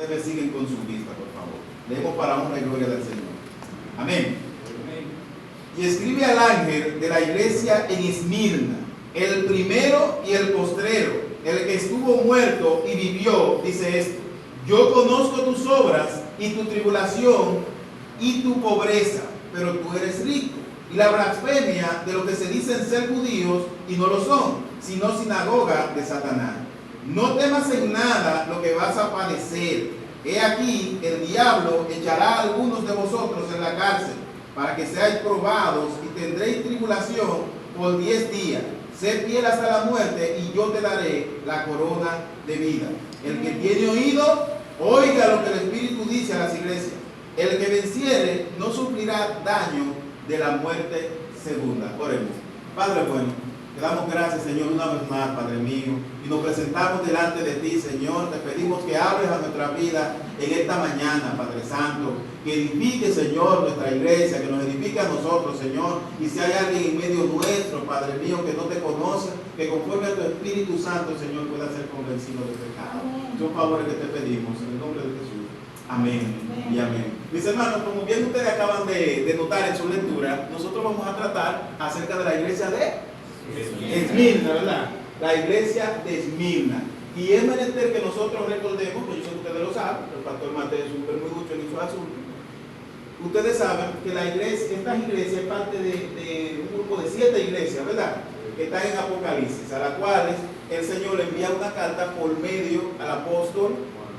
Ustedes siguen con su vista, por favor. Leemos para honra y gloria del Señor. Amén. Y escribe al ángel de la iglesia en Esmirna, el primero y el postrero, el que estuvo muerto y vivió, dice esto: yo conozco tus obras y tu tribulación y tu pobreza, pero tú eres rico, y la blasfemia de los que se dicen ser judíos y no lo son, sino sinagoga de Satanás. No temas en nada lo que vas a padecer. He aquí, el diablo echará a algunos de vosotros en la cárcel, para que seáis probados, y tendréis tribulación por 10 días. Sé fiel hasta la muerte, y yo te daré la corona de vida. El que tiene oído, oiga lo que el Espíritu dice a las iglesias. El que venciere no sufrirá daño de la muerte segunda. Oremos. Padre bueno, te damos gracias, Señor, una vez más, Padre mío, y nos presentamos delante de ti, Señor. Te pedimos que hables a nuestra vida en esta mañana, Padre Santo, que edifique, Señor, nuestra iglesia, que nos edifique a nosotros, Señor. Y si hay alguien en medio nuestro, Padre mío, que no te conoce, que conforme a tu Espíritu Santo, Señor, pueda ser convencido del pecado. Son favores que te pedimos, en el nombre de Jesús. Amén y amén. Mis hermanos, como bien ustedes acaban de notar en su lectura, nosotros vamos a tratar acerca de la iglesia de Esmirna, ¿verdad? La iglesia de Esmirna. Y es menester que nosotros recordemos, que yo sé que ustedes lo saben, el pastor Mateo es súper muy mucho en su asunto. Ustedes saben que la iglesia, esta iglesia es parte de un grupo de 7 iglesias, ¿verdad? Que están en Apocalipsis, a las cuales el Señor le envía una carta por medio al apóstol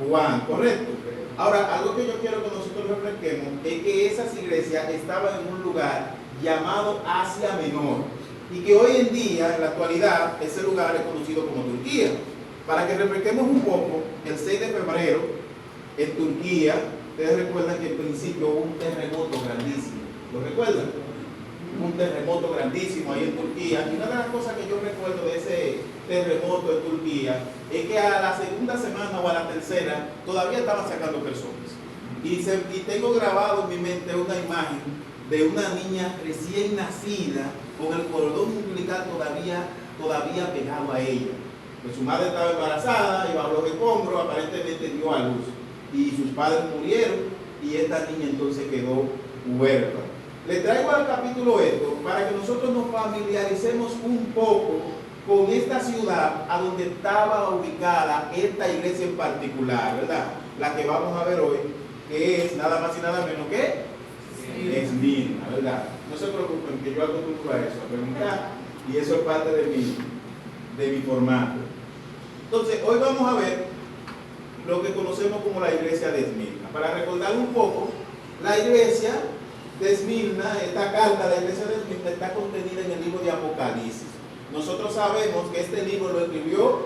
Juan, ¿correcto? Ahora, algo que yo quiero que nosotros refresquemos es que esas iglesias estaban en un lugar llamado Asia Menor, y que hoy en día, en la actualidad, ese lugar es conocido como Turquía. Para que refresquemos un poco, el 6 de febrero, en Turquía, ustedes recuerdan que en principio hubo un terremoto grandísimo. ¿Lo recuerdan? Un terremoto grandísimo ahí en Turquía. Y una de las cosas que yo recuerdo de ese terremoto en Turquía es que a la segunda semana o a la tercera todavía estaban sacando personas. Y tengo grabado en mi mente una imagen de una niña recién nacida con el cordón umbilical todavía pegado a ella. Pues su madre estaba embarazada y bajo los escombros aparentemente dio a luz. Y sus padres murieron y esta niña entonces quedó huérfana. Le traigo al capítulo esto para que nosotros nos familiaricemos un poco con esta ciudad a donde estaba ubicada esta iglesia en particular, ¿verdad? La que vamos a ver hoy, que es nada más y nada menos que Esmirna, ¿verdad? No se preocupen que yo acostumbro a eso, a preguntar, y eso es parte de mi formato. Entonces, hoy vamos a ver lo que conocemos como la iglesia de Esmirna. Para recordar un poco, la iglesia de Esmirna, esta carta de la iglesia de Esmirna está contenida en el libro de Apocalipsis. Nosotros sabemos que este libro lo escribió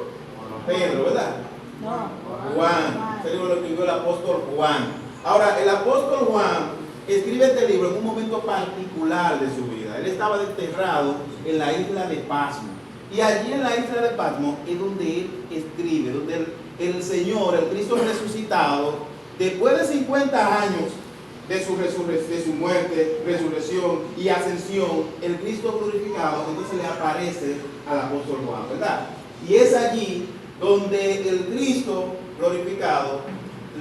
Pedro, ¿verdad? Juan. Este libro lo escribió el apóstol Juan. Ahora, el apóstol Juan escribe este libro en un momento particular de su vida. Él estaba desterrado en la isla de Pasmo. Y allí en la isla de Pasmo es donde él escribe, donde el Señor, el Cristo resucitado, después de 50 años de su muerte, resurrección y ascensión, el Cristo glorificado, entonces le aparece al apóstol Juan, ¿verdad? Y es allí donde el Cristo glorificado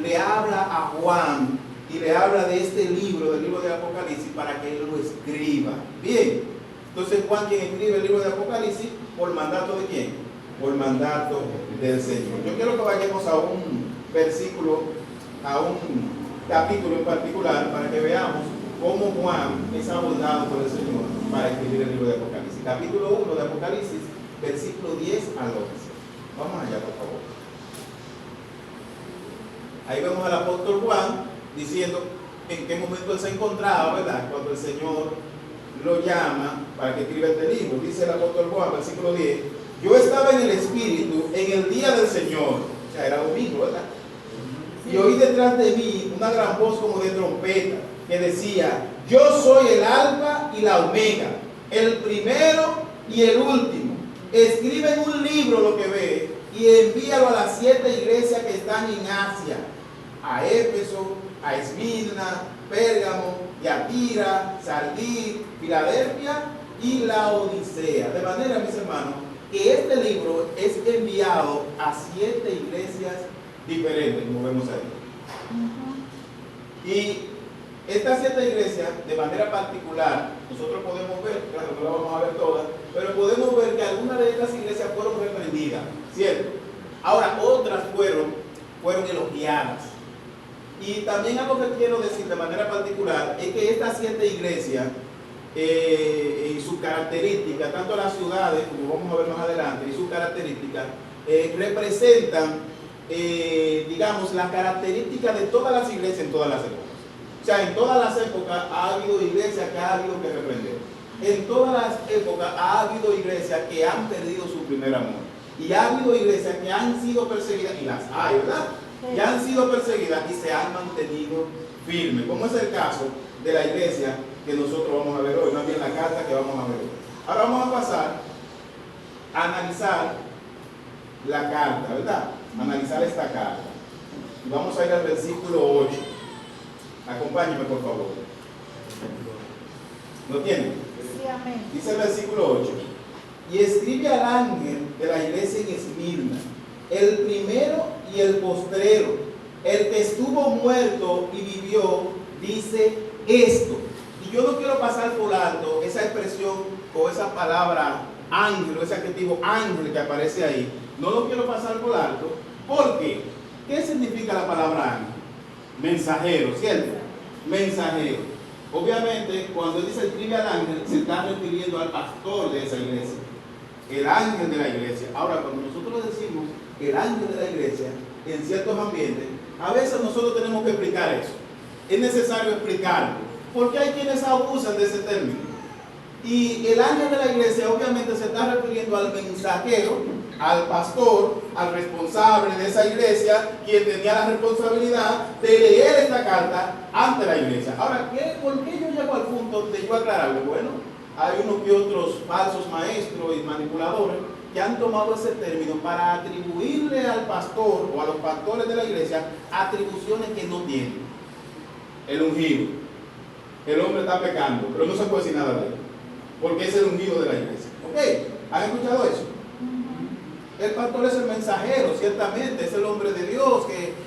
le habla a Juan y le habla de este libro, del libro de Apocalipsis, para que él lo escriba. Bien, entonces Juan, quien escribe el libro de Apocalipsis, ¿por mandato de quién? Por mandato del Señor. Yo quiero que vayamos a un versículo, a un capítulo en particular, para que veamos cómo Juan es abordado por el Señor para escribir el libro de Apocalipsis. Capítulo 1 de Apocalipsis, versículo 10 al 11. Vamos allá, por favor. Ahí vemos al apóstol Juan diciendo en qué momento él se encontraba, ¿verdad? Cuando el Señor lo llama para que escriba este libro. Dice el apóstol Juan, versículo 10: yo estaba en el Espíritu en el día del Señor, o sea, era domingo, ¿verdad? Y oí detrás de mí una gran voz como de trompeta que decía: yo soy el alfa y la omega, el primero y el último. Escribe en un libro lo que ves y envíalo a las 7 iglesias que están en Asia: a Éfeso, a Esmirna, Pérgamo, Tiatira, Sardis, Filadelfia y la Odisea. De manera, mis hermanos, que este libro es enviado a 7 iglesias diferentes, como vemos ahí. Y estas 7 iglesias, de manera particular, nosotros podemos ver, claro, no las vamos a ver todas, pero podemos ver que algunas de estas iglesias fueron reprendidas, ¿cierto? Ahora, otras fueron elogiadas. Y también algo que quiero decir de manera particular es que estas 7 iglesias, y sus características, tanto las ciudades, como vamos a ver más adelante, y sus características, representan, digamos, las características de todas las iglesias en todas las épocas. O sea, en todas las épocas ha habido iglesias que ha habido que reprender. En todas las épocas ha habido iglesias que han perdido su primer amor. Y ha habido iglesias que han sido perseguidas, y las hay, ¿verdad? Que han sido perseguidas y se han mantenido firmes. Como es el caso de la iglesia que nosotros vamos a ver hoy, más bien la carta que vamos a ver hoy. Ahora vamos a pasar a analizar la carta, ¿verdad? Analizar esta carta. Y vamos a ir al versículo 8. Acompáñeme, por favor. ¿Lo tienen? Sí, amén. Dice el versículo 8. Y escribe al ángel de la iglesia en Esmirna, el primero y el postrero, el que estuvo muerto y vivió, dice esto. Y yo no quiero pasar por alto esa expresión o esa palabra ángel, o ese adjetivo ángel que aparece ahí. No lo quiero pasar por alto. ¿Por qué? ¿Qué significa la palabra ángel? Mensajero, ¿cierto? Mensajero. Obviamente, cuando él dice escribe al ángel, se está refiriendo al pastor de esa iglesia, el ángel de la iglesia. Ahora, cuando nosotros decimos el ángel de la iglesia, en ciertos ambientes, a veces nosotros tenemos que explicar eso. Es necesario explicarlo, porque hay quienes abusan de ese término. Y el ángel de la iglesia obviamente se está refiriendo al mensajero, al pastor, al responsable de esa iglesia, quien tenía la responsabilidad de leer esta carta ante la iglesia. Ahora, ¿por qué yo llego al punto de yo aclararlo? Bueno, hay unos que otros falsos maestros y manipuladores que han tomado ese término para atribuirle al pastor o a los pastores de la iglesia atribuciones que no tienen. El ungido. El hombre está pecando, pero no se puede decir nada de él, porque es el ungido de la iglesia. ¿Ok? ¿Han escuchado eso? El pastor es el mensajero, ciertamente, es el hombre de Dios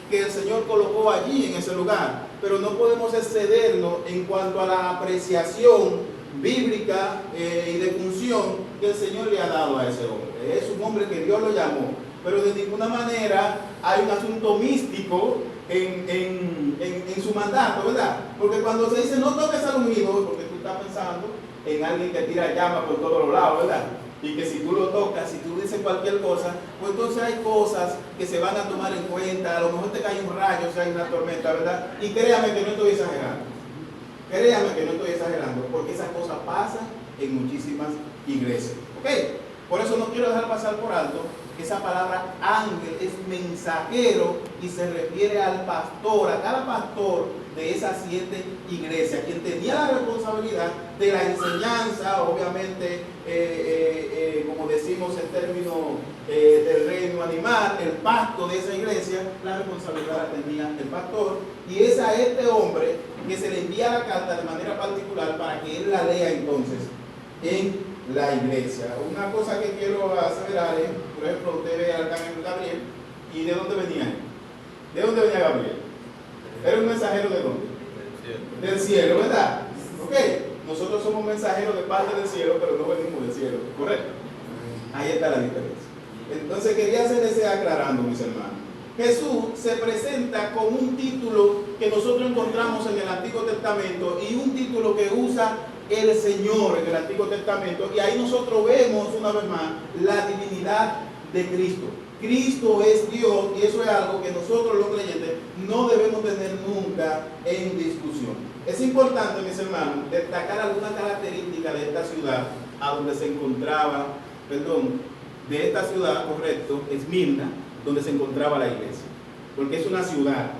que el Señor colocó allí en ese lugar, pero no podemos excedernos en cuanto a la apreciación bíblica y de función que el Señor le ha dado a ese hombre. Es un hombre que Dios lo llamó, pero de ninguna manera hay un asunto místico en su mandato, ¿verdad? Porque cuando se dice no toques al ungido, porque tú estás pensando en alguien que tira llamas por todos los lados, ¿verdad? Y que si tú lo tocas, si tú dices cualquier cosa, pues entonces hay cosas que se van a tomar en cuenta. A lo mejor te cae un rayo, si hay una tormenta, ¿verdad? Y créame que no estoy exagerando. Créame que no estoy exagerando, porque esas cosas pasan en muchísimas iglesias. ¿Ok? Por eso no quiero dejar pasar por alto que esa palabra ángel es mensajero y se refiere al pastor, a cada pastor de esas 7 iglesias, quien tenía la responsabilidad de la enseñanza, obviamente, como decimos en términos del reino animal, el pacto de esa iglesia, la responsabilidad la tenía el pastor, y es a este hombre que se le envía la carta de manera particular para que él la lea entonces en la iglesia. Una cosa que quiero aseverar es, por ejemplo, usted ve al arcángel Gabriel, ¿y de dónde venía? ¿De dónde venía Gabriel? ¿Era un mensajero de dónde? Del cielo, ¿verdad? Ok, nosotros somos mensajeros de parte del cielo, pero no venimos del cielo, ¿correcto? Ahí está la diferencia. Entonces quería hacer ese aclarando, mis hermanos. Jesús se presenta con un título que nosotros encontramos en el Antiguo Testamento y un título que usa el Señor en el Antiguo Testamento, y ahí nosotros vemos una vez más la divinidad de Cristo. Cristo es Dios, y eso es algo que nosotros los creyentes no debemos tener nunca en discusión. Es importante, mis hermanos, destacar algunas características de esta ciudad a donde se encontraba, de esta ciudad, correcto, Esmirna, donde se encontraba la iglesia, porque es una ciudad.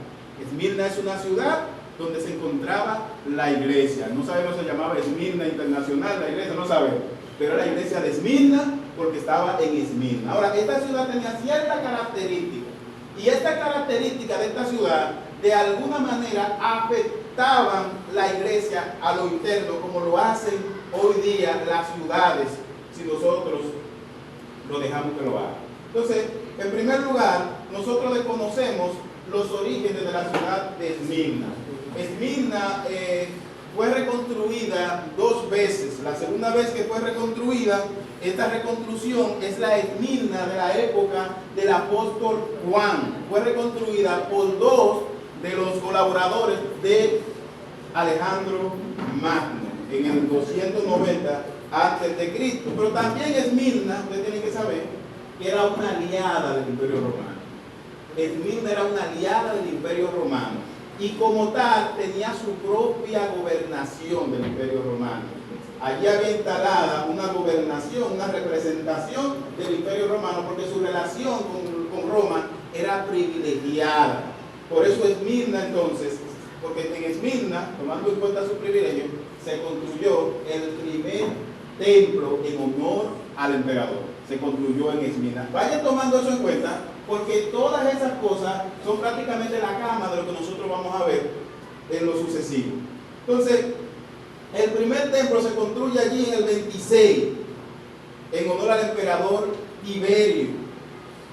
Esmirna es una ciudad donde se encontraba la iglesia. No sabemos si se llamaba Esmirna Internacional, la iglesia, no sabemos, pero era la iglesia de Esmirna porque estaba en Esmirna. Ahora, esta ciudad tenía cierta característica, y esta característica de esta ciudad de alguna manera afectaban la iglesia a lo interno, como lo hacen hoy día las ciudades, si nosotros lo dejamos que lo hagan. Entonces, en primer lugar, nosotros desconocemos los orígenes de la ciudad de Esmirna. Esmirna fue reconstruida 2 veces. La segunda vez que fue reconstruida, esta reconstrucción es la Esmirna de la época del apóstol Juan. Fue reconstruida por 2 de los colaboradores de Alejandro Magno en el 290 a.C. Pero también Esmirna, ustedes tienen que saber, que era una aliada del Imperio Romano. Esmirna era una aliada del Imperio Romano y como tal tenía su propia gobernación del Imperio Romano. Allí había instalada una gobernación, una representación del Imperio Romano, porque su relación con Roma era privilegiada. Por eso Esmirna entonces, porque en Esmirna, tomando en cuenta su privilegio, se construyó el primer templo en honor al emperador. Se construyó en Esmirna. Vayan tomando eso en cuenta, porque todas esas cosas son prácticamente la cama de lo que nosotros vamos a ver en lo sucesivo. Entonces, el primer templo se construye allí en el 26, en honor al emperador Tiberio.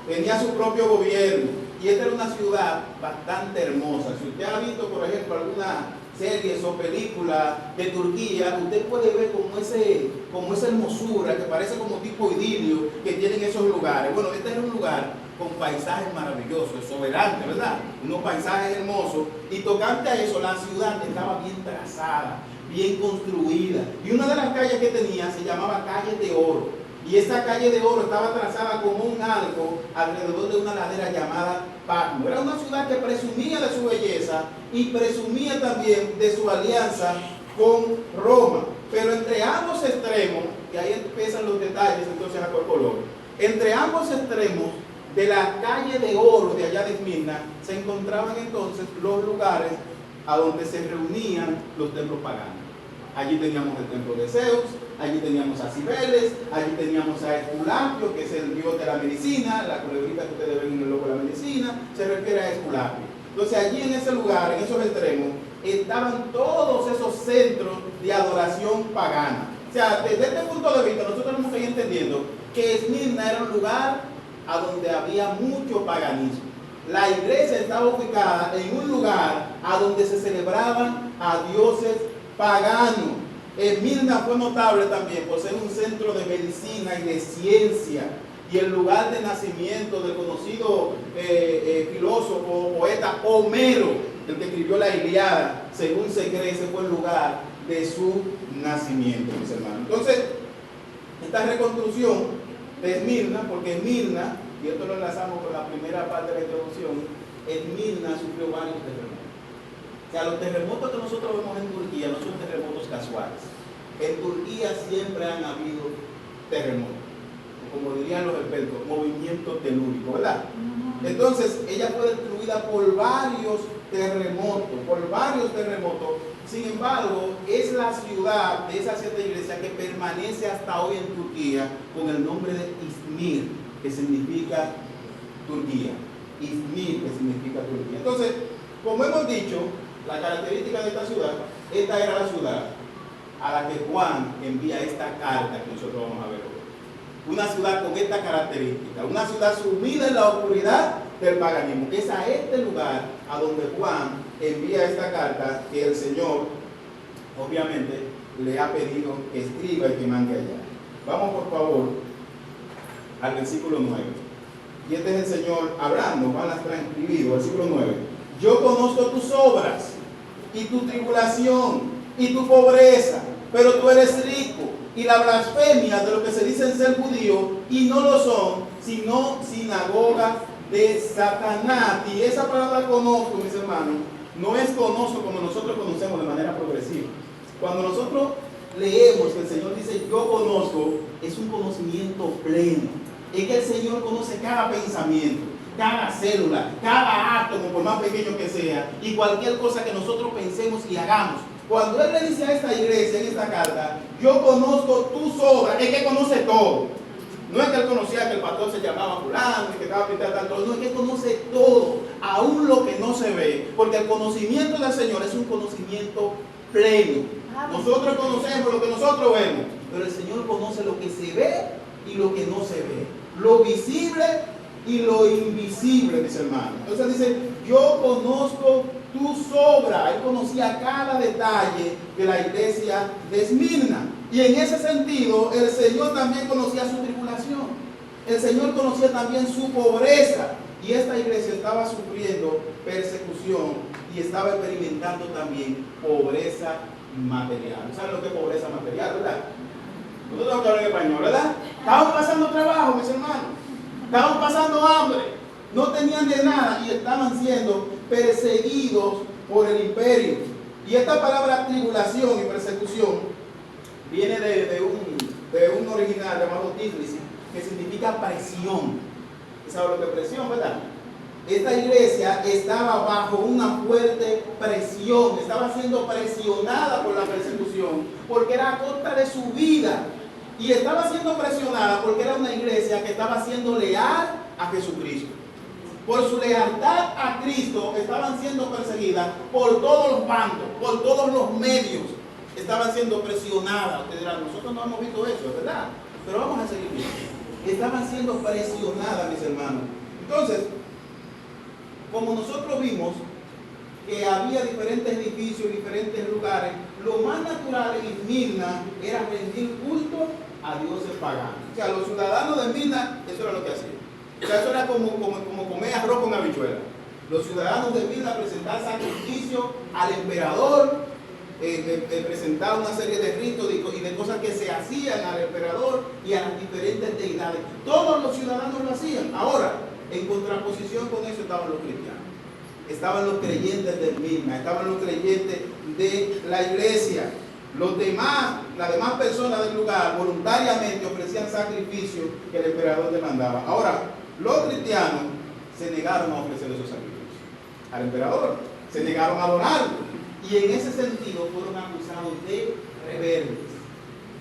Tenía su propio gobierno, y esta era una ciudad bastante hermosa. Si usted ha visto, por ejemplo, alguna series o películas de Turquía, usted puede ver como esa hermosura que parece como tipo idilio que tienen esos lugares. Bueno, este era un lugar con paisajes maravillosos, exuberantes, ¿verdad? Unos paisajes hermosos, y tocante a eso, la ciudad estaba bien trazada, bien construida, y una de las calles que tenía se llamaba Calle de Oro. Y esa calle de oro estaba trazada como un arco alrededor de una ladera llamada Patmos. Era una ciudad que presumía de su belleza y presumía también de su alianza con Roma. Pero entre ambos extremos, y ahí empiezan los detalles entonces a color, entre ambos extremos de la calle de oro de allá de Esmirna se encontraban entonces los lugares a donde se reunían los templos paganos. Allí teníamos el templo de Zeus, allí teníamos a Cibeles, allí teníamos a Esculapio, que es el dios de la medicina. La culebrita que ustedes ven en el logo de la medicina se refiere a Esculapio. Entonces allí en ese lugar, en esos extremos, estaban todos esos centros de adoración pagana. O sea, desde este punto de vista nosotros tenemos que ir entendiendo que Esmirna era un lugar a donde había mucho paganismo. La iglesia estaba ubicada en un lugar a donde se celebraban a dioses pagano. Esmirna fue notable también por ser un centro de medicina y de ciencia, y el lugar de nacimiento del conocido filósofo, poeta Homero, el que escribió la Ilíada. Según se cree, ese fue el lugar de su nacimiento, mis hermanos. Entonces, esta reconstrucción de Esmirna, porque Esmirna, y esto lo enlazamos con la primera parte de la introducción, Esmirna sufrió varios terremotos. O sea, los terremotos que nosotros vemos en Turquía no son terremotos casuales. En Turquía siempre han habido terremotos, como dirían los expertos, movimientos telúricos, ¿verdad? Entonces, ella fue destruida por varios terremotos, Sin embargo, es la ciudad de esas 7 iglesias que permanece hasta hoy en Turquía con el nombre de Izmir, que significa Turquía. Izmir, que significa Turquía. Entonces, como hemos dicho, la característica de esta ciudad, esta era la ciudad a la que Juan envía esta carta que nosotros vamos a ver hoy. Una ciudad con esta característica, una ciudad sumida en la oscuridad del paganismo. Es a este lugar a donde Juan envía esta carta que el Señor, obviamente, le ha pedido que escriba y que mande allá. Vamos por favor al versículo 9. Y este es el Señor hablando, Juan las transcribido, versículo 9. Yo conozco tus obras y tu tribulación y tu pobreza, pero tú eres rico, y la blasfemia de lo que se dicen ser judío y no lo son, sino sinagoga de Satanás. Y esa palabra conozco, mis hermanos, no es conozco como nosotros conocemos de manera progresiva. Cuando nosotros leemos que el Señor dice yo conozco, es un conocimiento pleno. Es que el Señor conoce cada pensamiento, cada célula, cada átomo, por más pequeño que sea, y cualquier cosa que nosotros pensemos y hagamos. Cuando Él le dice a esta iglesia en esta carta, yo conozco tus obras, es que conoce todo. No es que Él conocía que el pastor se llamaba fulano y que estaba pintando tanto, no, es que conoce todo, aún lo que no se ve, porque el conocimiento del Señor es un conocimiento pleno. Nosotros conocemos lo que nosotros vemos, pero el Señor conoce lo que se ve y lo que no se ve, lo visible y lo invisible, mis hermanos. Entonces dice, yo conozco tus obras. Él conocía cada detalle de la iglesia de Esmirna. Y en ese sentido, el Señor también conocía su tribulación. El Señor conocía también su pobreza. Y esta iglesia estaba sufriendo persecución y estaba experimentando también pobreza material. ¿Saben lo que es pobreza material, verdad? Nosotros tenemos que hablar en español, ¿verdad? Estaban pasando trabajo, mis hermanos. Estaban pasando hambre. No tenían de nada y estaban siendo perseguidos por el imperio. Y esta palabra tribulación y persecución viene de un original llamado tigris, que significa presión. ¿Saben lo que es presión, verdad? Esta iglesia estaba bajo una fuerte presión, estaba siendo presionada por la persecución, porque era a costa de su vida. Y estaba siendo presionada porque era una iglesia que estaba siendo leal a Jesucristo. Por su lealtad a Cristo estaban siendo perseguidas por todos los bandos, por todos los medios. Estaban siendo presionadas. Ustedes dirán, nosotros no hemos visto eso, ¿verdad? Pero vamos a seguir viendo. Estaban siendo presionadas, mis hermanos. Entonces, como nosotros vimos que había diferentes edificios, diferentes lugares, lo más natural en Esmirna era rendir culto a dioses paganos. O sea, los ciudadanos de Esmirna, eso era lo que hacían. O sea, eso era como comer arroz con habichuela. Los ciudadanos de Esmirna presentaban sacrificio al emperador, presentaban una serie de ritos y de cosas que se hacían al emperador y a las diferentes deidades. Todos los ciudadanos lo hacían. Ahora, en contraposición con eso estaban los cristianos. Estaban los creyentes de Esmirna, estaban los creyentes de la iglesia. Las demás personas del lugar voluntariamente ofrecían sacrificios que el emperador demandaba. Ahora, los cristianos se negaron a ofrecer esos sacrificios al emperador, se negaron a adorarlo. Y en ese sentido fueron acusados de rebeldes,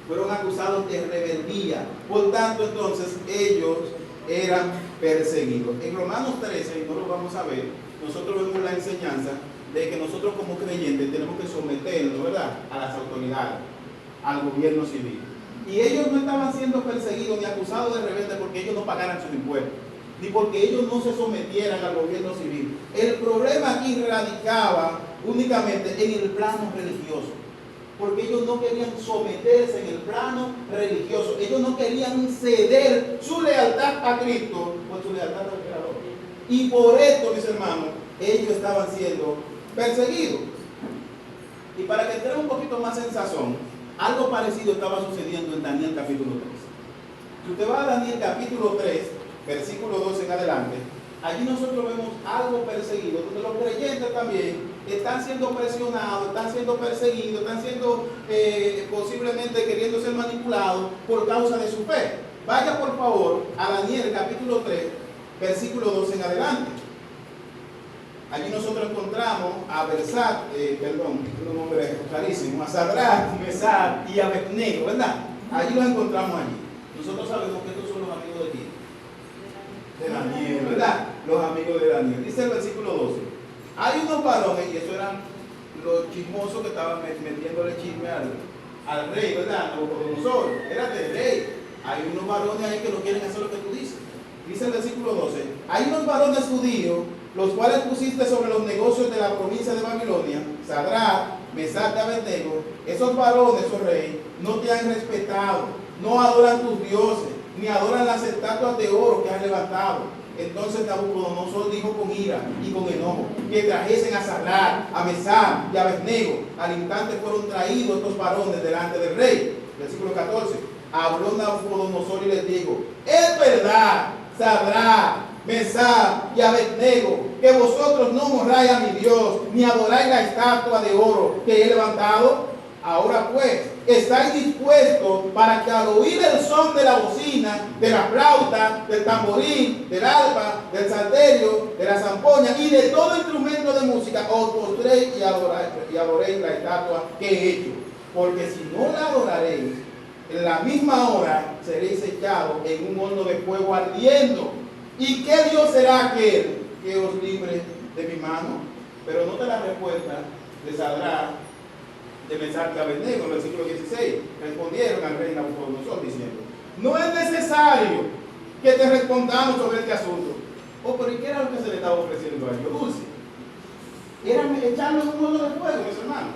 fueron acusados de rebeldía. Por tanto, entonces, ellos eran perseguidos. En Romanos 13, y no lo vamos a ver, nosotros vemos la enseñanza de que nosotros como creyentes tenemos que someternos, ¿verdad?, a las autoridades, al gobierno civil. Y ellos no estaban siendo perseguidos ni acusados de rebeldes porque ellos no pagaran sus impuestos, ni porque ellos no se sometieran al gobierno civil. El problema aquí radicaba únicamente en el plano religioso, porque ellos no querían someterse en el plano religioso. Ellos no querían ceder su lealtad a Cristo por su lealtad al Creador. Y por esto, mis hermanos, ellos estaban siendo perseguidos. Y para que entremos un poquito más en sazón, algo parecido estaba sucediendo en Daniel capítulo 3. Si usted va a Daniel capítulo 3, versículo 12 en adelante, allí nosotros vemos algo perseguido, donde los creyentes también están siendo presionados, están siendo perseguidos, están siendo posiblemente queriendo ser manipulados por causa de su fe. Vaya por favor a Daniel capítulo 3, versículo 12 en adelante. Allí nosotros encontramos a un nombre clarísimo, a Sadrach, Mesach y Abednego, ¿verdad? Allí los encontramos allí. Nosotros sabemos que estos son los amigos de quién? De Daniel, ¿verdad? Los amigos de Daniel. Dice el versículo 12. Hay unos varones, y eso eran los chismosos que estaban metiéndole chisme al rey, ¿verdad? Nabucodonosor, érate rey. Hay unos varones ahí que no quieren hacer lo que tú dices. Dice el versículo 12. Hay unos varones judíos, los cuales pusiste sobre los negocios de la provincia de Babilonia, Sadrach, Mesach y Abednego. Esos varones, oh rey, no te han respetado, no adoran tus dioses, ni adoran las estatuas de oro que has levantado. Entonces Nabucodonosor dijo con ira y con enojo que trajesen a Sadrach, a Mesach y a Abednego. Al instante fueron traídos estos varones delante del rey. Versículo 14. Habló Nabucodonosor y les dijo: es verdad, Sadrach, Mesach y Abednego, que vosotros no honráis a mi Dios, ni adoráis la estatua de oro que he levantado. Ahora pues, estáis dispuestos para que al oír el son de la bocina, de la flauta, del tamborín, del arpa, del salterio, de la zampoña y de todo instrumento de música, os postréis y adoréis la estatua que he hecho. Porque si no la adoraréis, en la misma hora seréis echados en un horno de fuego ardiendo. ¿Y qué Dios será aquel que os libre de mi mano? Pero note la respuesta de Sadrach, de Mesach y Abednego, en el versículo 16. Respondieron al rey Nabucodonosor diciendo: no es necesario que te respondamos sobre este asunto. Pero ¿y qué era lo que se le estaba ofreciendo a ellos? Dulce. Era echarlo en un horno de fuego, mis hermanos.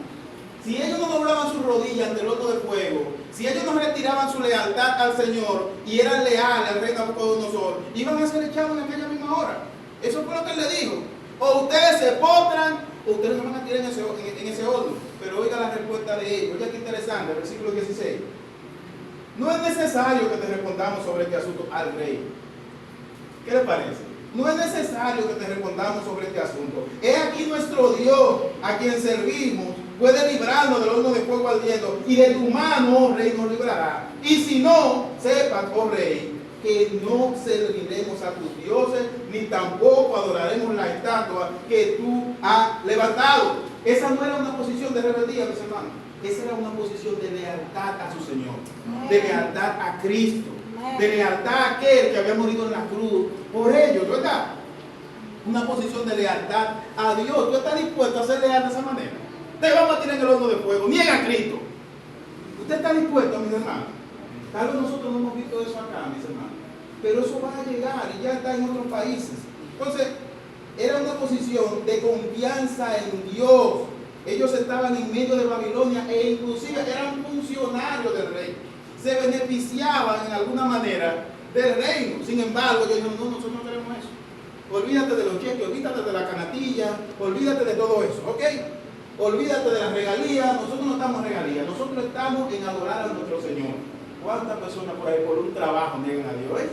Si ellos no doblaban sus rodillas ante el horno de fuego, si ellos no retiraban su lealtad al Señor y eran leales al rey Nabucodonosor, iban a ser echados en aquella misma hora. Eso fue lo que él le dijo. O ustedes se postran, o ustedes no van a tirar en ese horno. Pero oiga la respuesta de ellos. Oiga qué interesante, versículo 16. No es necesario que te respondamos sobre este asunto al rey. ¿Qué le parece? No es necesario que te respondamos sobre este asunto. He aquí nuestro Dios, a quien servimos, puede librarnos del horno de fuego ardiendo, y de tu mano, oh rey, nos librará. Y si no, sepas, oh rey, que no serviremos a tus dioses, ni tampoco adoraremos la estatua que tú has levantado. Esa no era una posición de rebeldía, mis hermanos. Esa era una posición de lealtad a su Señor, de lealtad a Cristo, de lealtad a aquel que había morido en la cruz por ellos, ¿verdad? Una posición de lealtad a Dios. ¿Tú estás dispuesto a ser leal de esa manera? Te vamos a tirar en el horno de fuego, niega a Cristo. ¿Usted está dispuesto, mis hermanos? Tal vez nosotros no hemos visto eso acá, mis hermanos, pero eso va a llegar y ya está en otros países. Entonces, era una posición de confianza en Dios. Ellos estaban en medio de Babilonia e inclusive eran funcionarios del rey. Se beneficiaban en alguna manera del reino. Sin embargo, ellos dijeron, no, nosotros no queremos eso. Olvídate de los cheques, olvídate de la canatilla, olvídate de todo eso, ¿ok? Olvídate de las regalías. Nosotros no estamos en regalías, nosotros estamos en adorar a nuestro Señor. ¿Cuántas personas por ahí por un trabajo niegan a Dios?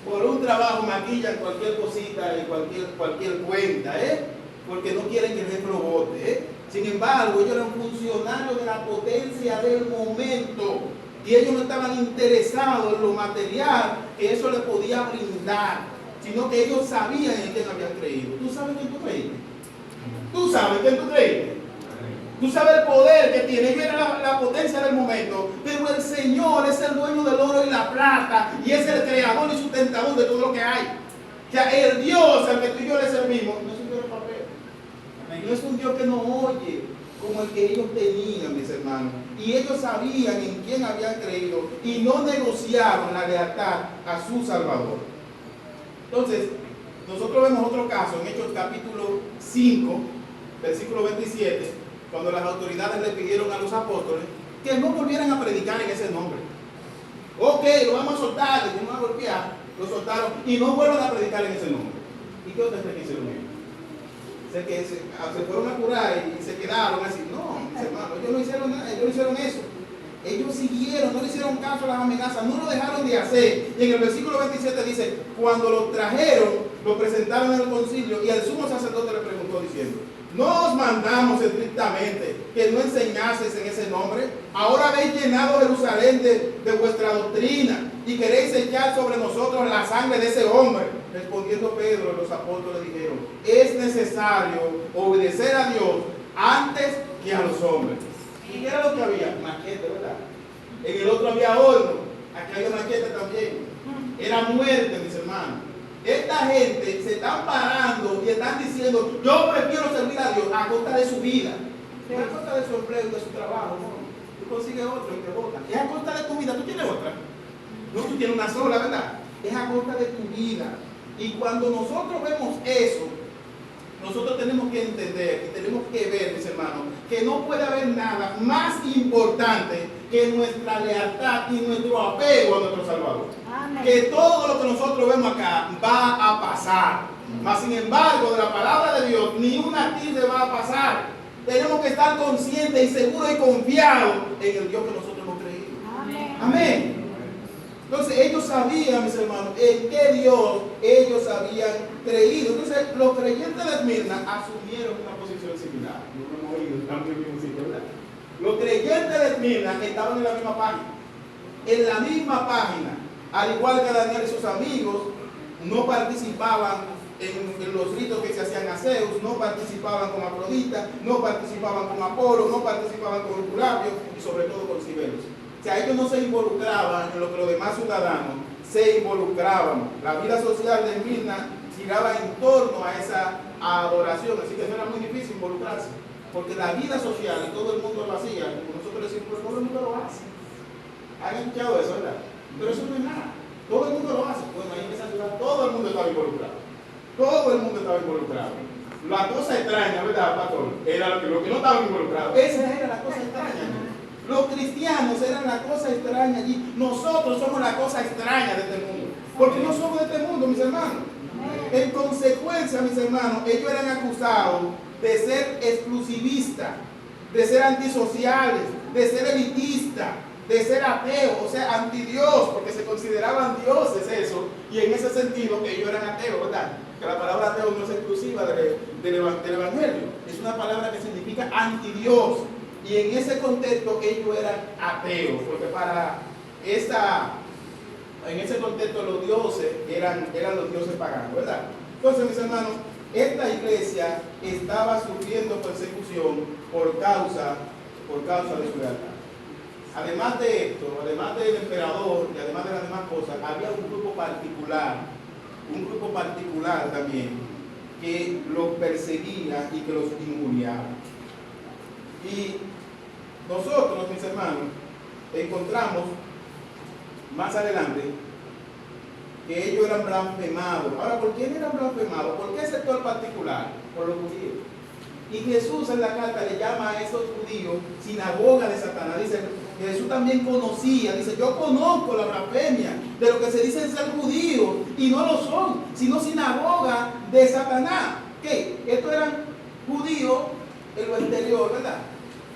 Por un trabajo maquillan cualquier cosita y cualquier cuenta, porque no quieren que el jefe lo vote, Sin embargo, ellos eran funcionarios de la potencia del momento y ellos no estaban interesados en lo material que eso les podía brindar, sino que ellos sabían en quién habían creído. ¿Tú sabes quién tú creíste? ¿Tú sabes quién tú creíste? Tú sabes el poder que tiene. Ellos eran la potencia del momento, pero el Señor es el dueño del oro y la plata y es el creador y sustentador de todo lo que hay. O sea, el Dios al que tú y yo le servimos no es un Dios de papel. No es un Dios que nos oye como el que ellos tenían, mis hermanos. Y ellos sabían en quién habían creído y no negociaron la lealtad a su Salvador. Entonces, nosotros vemos otro caso en Hechos capítulo 5, versículo 27, cuando las autoridades le pidieron a los apóstoles que no volvieran a predicar en ese nombre. Ok, lo vamos a soltar, le vamos a golpear, lo soltaron y no vuelvan a predicar en ese nombre. ¿Y qué ustedes creen que hicieron ellos? Que se fueron a curar y se quedaron así. No, mis hermanos, ellos no hicieron nada, ellos no hicieron eso. Ellos siguieron, no le hicieron caso a las amenazas, no lo dejaron de hacer. Y en el versículo 27 dice, cuando lo trajeron, lo presentaron en el concilio y el sumo sacerdote le preguntó diciendo, ¿no os mandamos estrictamente que no enseñaseis en ese nombre? Ahora habéis llenado Jerusalén de vuestra doctrina y queréis echar sobre nosotros la sangre de ese hombre. Respondiendo Pedro, los apóstoles dijeron, es necesario obedecer a Dios antes que a los hombres. ¿Y qué era lo que había? Machete, ¿verdad? En el otro había horno, aquí había machete también. Era muerte, mis hermanos. Esta gente se están parando y están diciendo, yo prefiero servir a Dios a costa de su vida. No a costa de su empleo y de su trabajo, no. Tú consigues otro y te botas. Es a costa de tu vida. ¿Tú tienes otra? No, tú tienes una sola, ¿verdad? Es a costa de tu vida. Y cuando nosotros vemos eso, nosotros tenemos que entender y tenemos que ver, mis hermanos, que no puede haber nada más importante que nuestra lealtad y nuestro apego a nuestro Salvador. Amén. Que todo lo que nosotros vemos acá va a pasar. Mas sin embargo, de la palabra de Dios, ni una tilde va a pasar. Tenemos que estar conscientes y seguros y confiados en el Dios que nosotros hemos creído. Amén. Amén. Entonces ellos sabían, mis hermanos, en qué Dios ellos habían creído. Entonces los creyentes de Esmirna asumieron una posición similar. No lo hemos oído, estamos en el mismo sitio, ¿verdad? Los creyentes de Esmirna estaban en la misma página. En la misma página, al igual que Daniel y sus amigos, no participaban en los ritos que se hacían a Zeus, no participaban con Afrodita, no participaban con Apolo, no participaban con Herculapio y sobre todo con Cibeles. O sea, ellos no se involucraban en lo que los demás ciudadanos se involucraban. La vida social de Esmirna giraba en torno a esa adoración, así que no era muy difícil involucrarse, porque la vida social y todo el mundo lo hacía, como nosotros decimos, pero todo el mundo lo hace. ¿Han escuchado eso, verdad? Pero eso no es nada. Todo el mundo lo hace. Bueno, ahí en esa ciudad todo el mundo estaba involucrado. Todo el mundo estaba involucrado. la cosa extraña, ¿verdad, pastor? Era lo que no estaba involucrado. Esa era la cosa extraña. Los cristianos eran la cosa extraña allí. Nosotros somos la cosa extraña de este mundo. Porque no somos de este mundo, mis hermanos. En consecuencia, mis hermanos, ellos eran acusados de ser exclusivistas, de ser antisociales, de ser elitistas, de ser ateos, o sea, antidios, porque se consideraban dioses eso, y en ese sentido ellos eran ateos, ¿verdad? Que la palabra ateo no es exclusiva del Evangelio, es una palabra que significa antidios, y en ese contexto ellos eran ateos, porque en ese contexto los dioses eran los dioses paganos, ¿verdad? Entonces, mis hermanos, esta iglesia estaba sufriendo persecución por causa de su lealtad. Además de esto, además del emperador y además de las demás cosas, había un grupo particular también que los perseguía y que los injuriaba. Y nosotros, mis hermanos, encontramos más adelante que ellos eran blasfemados. Ahora, ¿por quién eran blasfemados? ¿Por qué sector particular? Por los judíos. Y Jesús en la carta le llama a esos judíos sinagoga de Satanás. Dice, Jesús también conocía, dice, yo conozco la blasfemia de lo que se dice ser judíos y no lo son, sino sinagoga de Satanás. ¿Qué? Estos eran judíos en lo exterior, ¿verdad?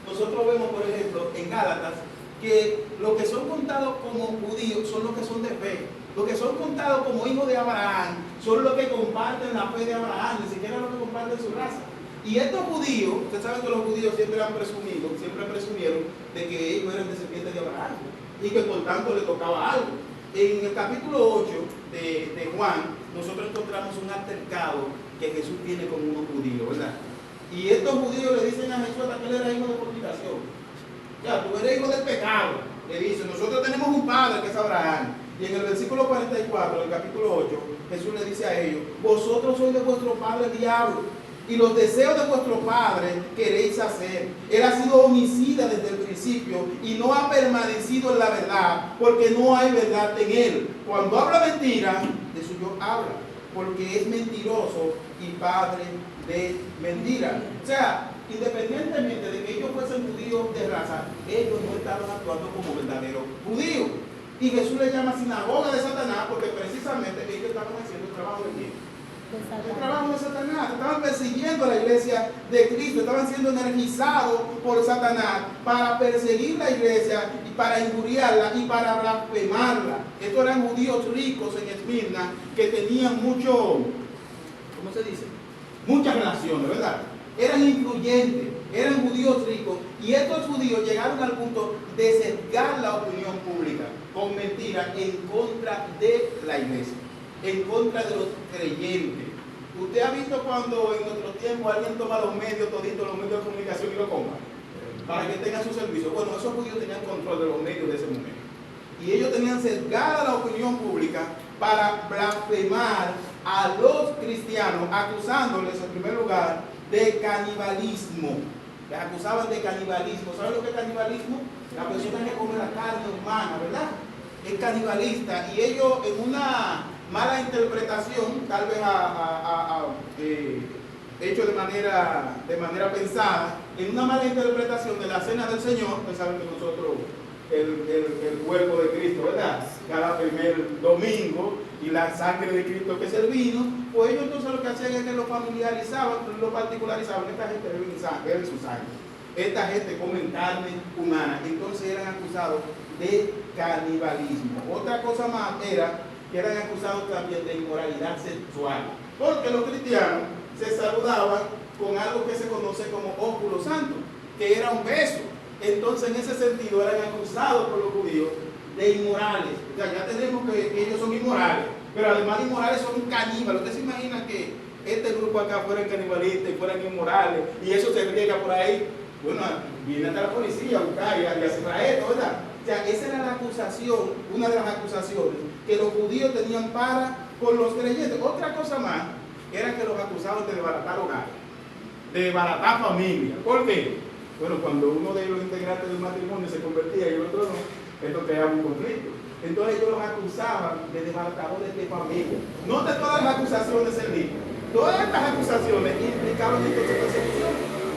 Nosotros vemos, por ejemplo, en Gálatas, que los que son contados como judíos son los que son de fe. Los que son contados como hijos de Abraham son los que comparten la fe de Abraham, ni siquiera los que comparten su raza. Y estos judíos, ustedes saben que los judíos siempre presumieron de que ellos eran descendientes de Abraham y que por tanto le tocaba algo. En el capítulo 8 de Juan, nosotros encontramos un altercado que Jesús tiene con unos judíos, ¿verdad? Y estos judíos le dicen a Jesús hasta que él era hijo de fornicación. Ya, tú eres hijo del pecado. Le dicen, nosotros tenemos un padre que es Abraham. Y en el versículo 44 del capítulo 8, Jesús le dice a ellos, vosotros sois de vuestro padre el diablo, y los deseos de vuestro padre queréis hacer. Él ha sido homicida desde el principio y no ha permanecido en la verdad, porque no hay verdad en él. Cuando habla mentira, de suyo habla, porque es mentiroso y padre de mentira. O sea, independientemente de que ellos fuesen judíos de raza, ellos no estaban actuando como verdaderos judíos. Y Jesús le llama sinagoga de Satanás porque precisamente ellos estaban haciendo el trabajo de quién. El trabajo de Satanás. Estaban persiguiendo a la iglesia de Cristo, estaban siendo energizados por Satanás para perseguir la iglesia y para injuriarla y para blasfemarla. Estos eran judíos ricos en Esmirna que tenían ¿cómo se dice? Muchas relaciones, ¿verdad? Eran influyentes, eran judíos ricos, y estos judíos llegaron al punto de sesgar la opinión pública con mentiras en contra de la iglesia, en contra de los creyentes. ¿Usted ha visto cuando en nuestro tiempo alguien toma los medios, toditos los medios de comunicación y lo compra para que tengan su servicio? Bueno, esos judíos tenían control de los medios de ese momento. Y ellos tenían sesgada la opinión pública para blasfemar a los cristianos, acusándoles en primer lugar de canibalismo. Les acusaban de canibalismo. ¿Saben lo que es canibalismo? La persona que come la carne humana, ¿verdad? Es canibalista. Y ellos, en una mala interpretación, tal vez hecho de manera pensada, en una mala interpretación de la cena del Señor, ustedes saben que nosotros, el cuerpo de Cristo, ¿verdad? Cada primer domingo, y la sangre de Cristo que es el vino, pues ellos entonces lo que hacían es que lo familiarizaban, lo particularizaban. Esta gente bebe su sangre, esta gente come carne humana, entonces eran acusados de canibalismo. Otra cosa más era que eran acusados también de inmoralidad sexual, porque los cristianos se saludaban con algo que se conoce como ósculo santo, que era un beso. Entonces en ese sentido eran acusados por los judíos de inmorales. O sea, ya tenemos que ellos son inmorales, pero además de inmorales son caníbales. ¿Usted se imagina que este grupo acá fueran canibalistas y fueran inmorales y eso se riega por ahí? Bueno, viene hasta la policía a buscar y a cerrar esto, ¿verdad? O sea, esa era la acusación, una de las acusaciones que los judíos tenían con los creyentes. Otra cosa más era que los acusaban de desbaratar hogares, de desbaratar familia. ¿Por qué? Bueno, cuando uno de los integrantes del matrimonio se convertía y el otro no, esto creaba un conflicto. Entonces ellos los acusaban de desbaratadores de familia. No de todas las acusaciones en línea. Todas estas acusaciones implicaban entonces persecución,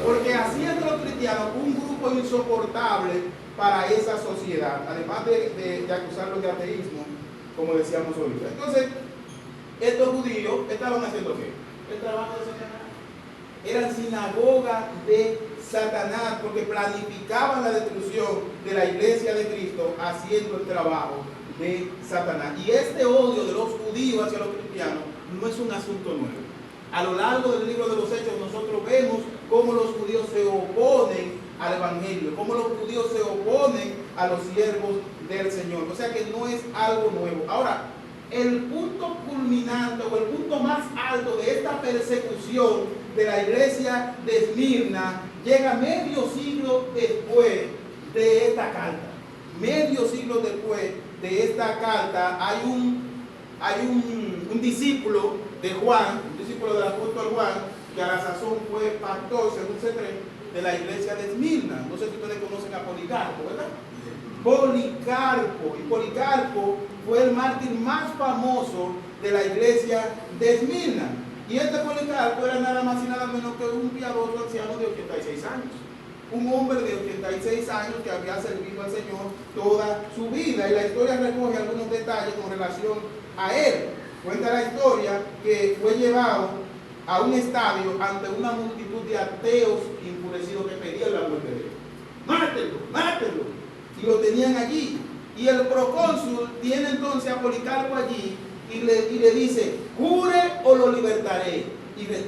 porque hacían de los cristianos un grupo insoportable para esa sociedad, además de acusarlos de ateísmo, como decíamos ahorita. Entonces, estos judíos estaban haciendo ¿qué? El trabajo de Satanás. Eran sinagoga de Satanás, porque planificaban la destrucción de la iglesia de Cristo haciendo el trabajo de Satanás. Y este odio de los judíos hacia los cristianos no es un asunto nuevo. A lo largo del libro de los Hechos nosotros vemos cómo los judíos se oponen al evangelio, cómo los judíos se oponen a los siervos del Señor. O sea que no es algo nuevo. Ahora, el punto culminante o el punto más alto de esta persecución de la iglesia de Esmirna llega medio siglo después de esta carta. Medio siglo después de esta carta hay un discípulo de Juan, un discípulo del apóstol Juan, que a la sazón fue pastor, según se cree, de la iglesia de Esmirna. No sé si ustedes conocen a Policarpo, ¿verdad? Policarpo. Y Policarpo fue el mártir más famoso de la iglesia de Esmirna. Y este Policarpo era nada más y nada menos que un piadoso anciano de 86 años. Un hombre de 86 años que había servido al Señor toda su vida. Y la historia recoge algunos detalles con relación a él. Cuenta la historia que fue llevado a un estadio ante una multitud de ateos enfurecidos que pedían la muerte de él. ¡Mátenlo! ¡Mátenlo! Y lo tenían allí. Y el procónsul tiene entonces a Policarpo allí y le dice, jure o lo libertaré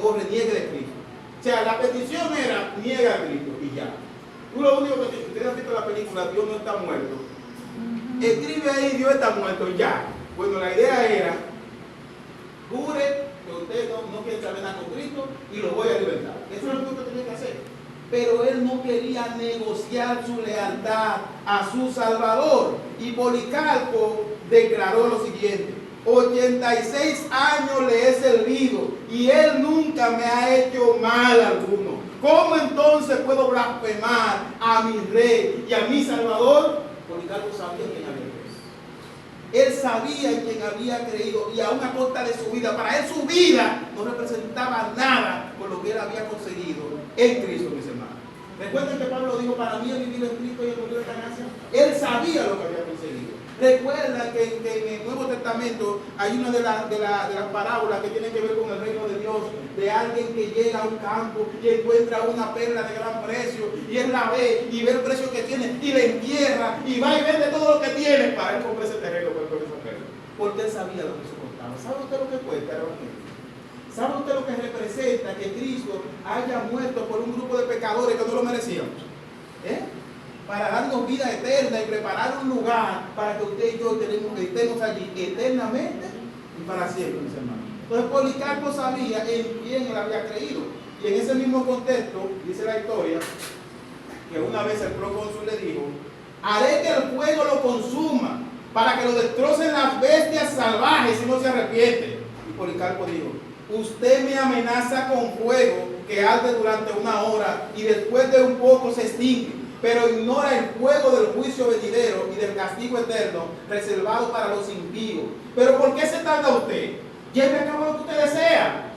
o reniegue de Cristo. O sea, la petición era, niega a Cristo y ya. Tú lo único que ustedes han visto en la película, Dios no está muerto. Escribe ahí, Dios está muerto y ya. Bueno, la idea era, jure que usted no quiere saber nada con Cristo y lo voy a libertar. Eso es lo que tenía que hacer. Pero él no quería negociar su lealtad a su Salvador. Y Policarpo declaró lo siguiente: 86 años le he servido y él nunca me ha hecho mal alguno. ¿Cómo entonces puedo blasfemar a mi rey y a mi Salvador? Policarpo sabía quién había creído. Él sabía en quién había creído y a una costa de su vida. Para él su vida no representaba nada con lo que él había conseguido en Cristo, mis hermanos. Recuerden que Pablo dijo, para mí el vivir en Cristo y el morir en ganancia. Él sabía lo que había conseguido. Recuerda que en el Nuevo Testamento hay una de las parábolas que tiene que ver con el reino de Dios, de alguien que llega a un campo y encuentra una perla de gran precio y él la ve y ve el precio que tiene y la entierra y va y vende todo lo que tiene para él comprar ese terreno con esa perla. Porque él sabía lo que eso costaba. ¿Sabe usted lo que cuesta, hermano? ¿Sabe usted lo que representa que Cristo haya muerto por un grupo de pecadores que no lo merecíamos? Para darnos vida eterna y preparar un lugar para que usted y yo estemos allí eternamente y para siempre, mis hermanos. Entonces Policarpo sabía en quién él había creído. Y en ese mismo contexto, dice la historia, que una vez el procónsul le dijo, haré que el fuego lo consuma para que lo destrocen las bestias salvajes si no se arrepiente. Y Policarpo dijo, usted me amenaza con fuego que arde durante 1 hora y después de un poco se extingue, pero ignora el fuego del juicio venidero y del castigo eterno reservado para los impíos. ¿Pero por qué se tarda usted? Lleve a cabo lo que usted desea.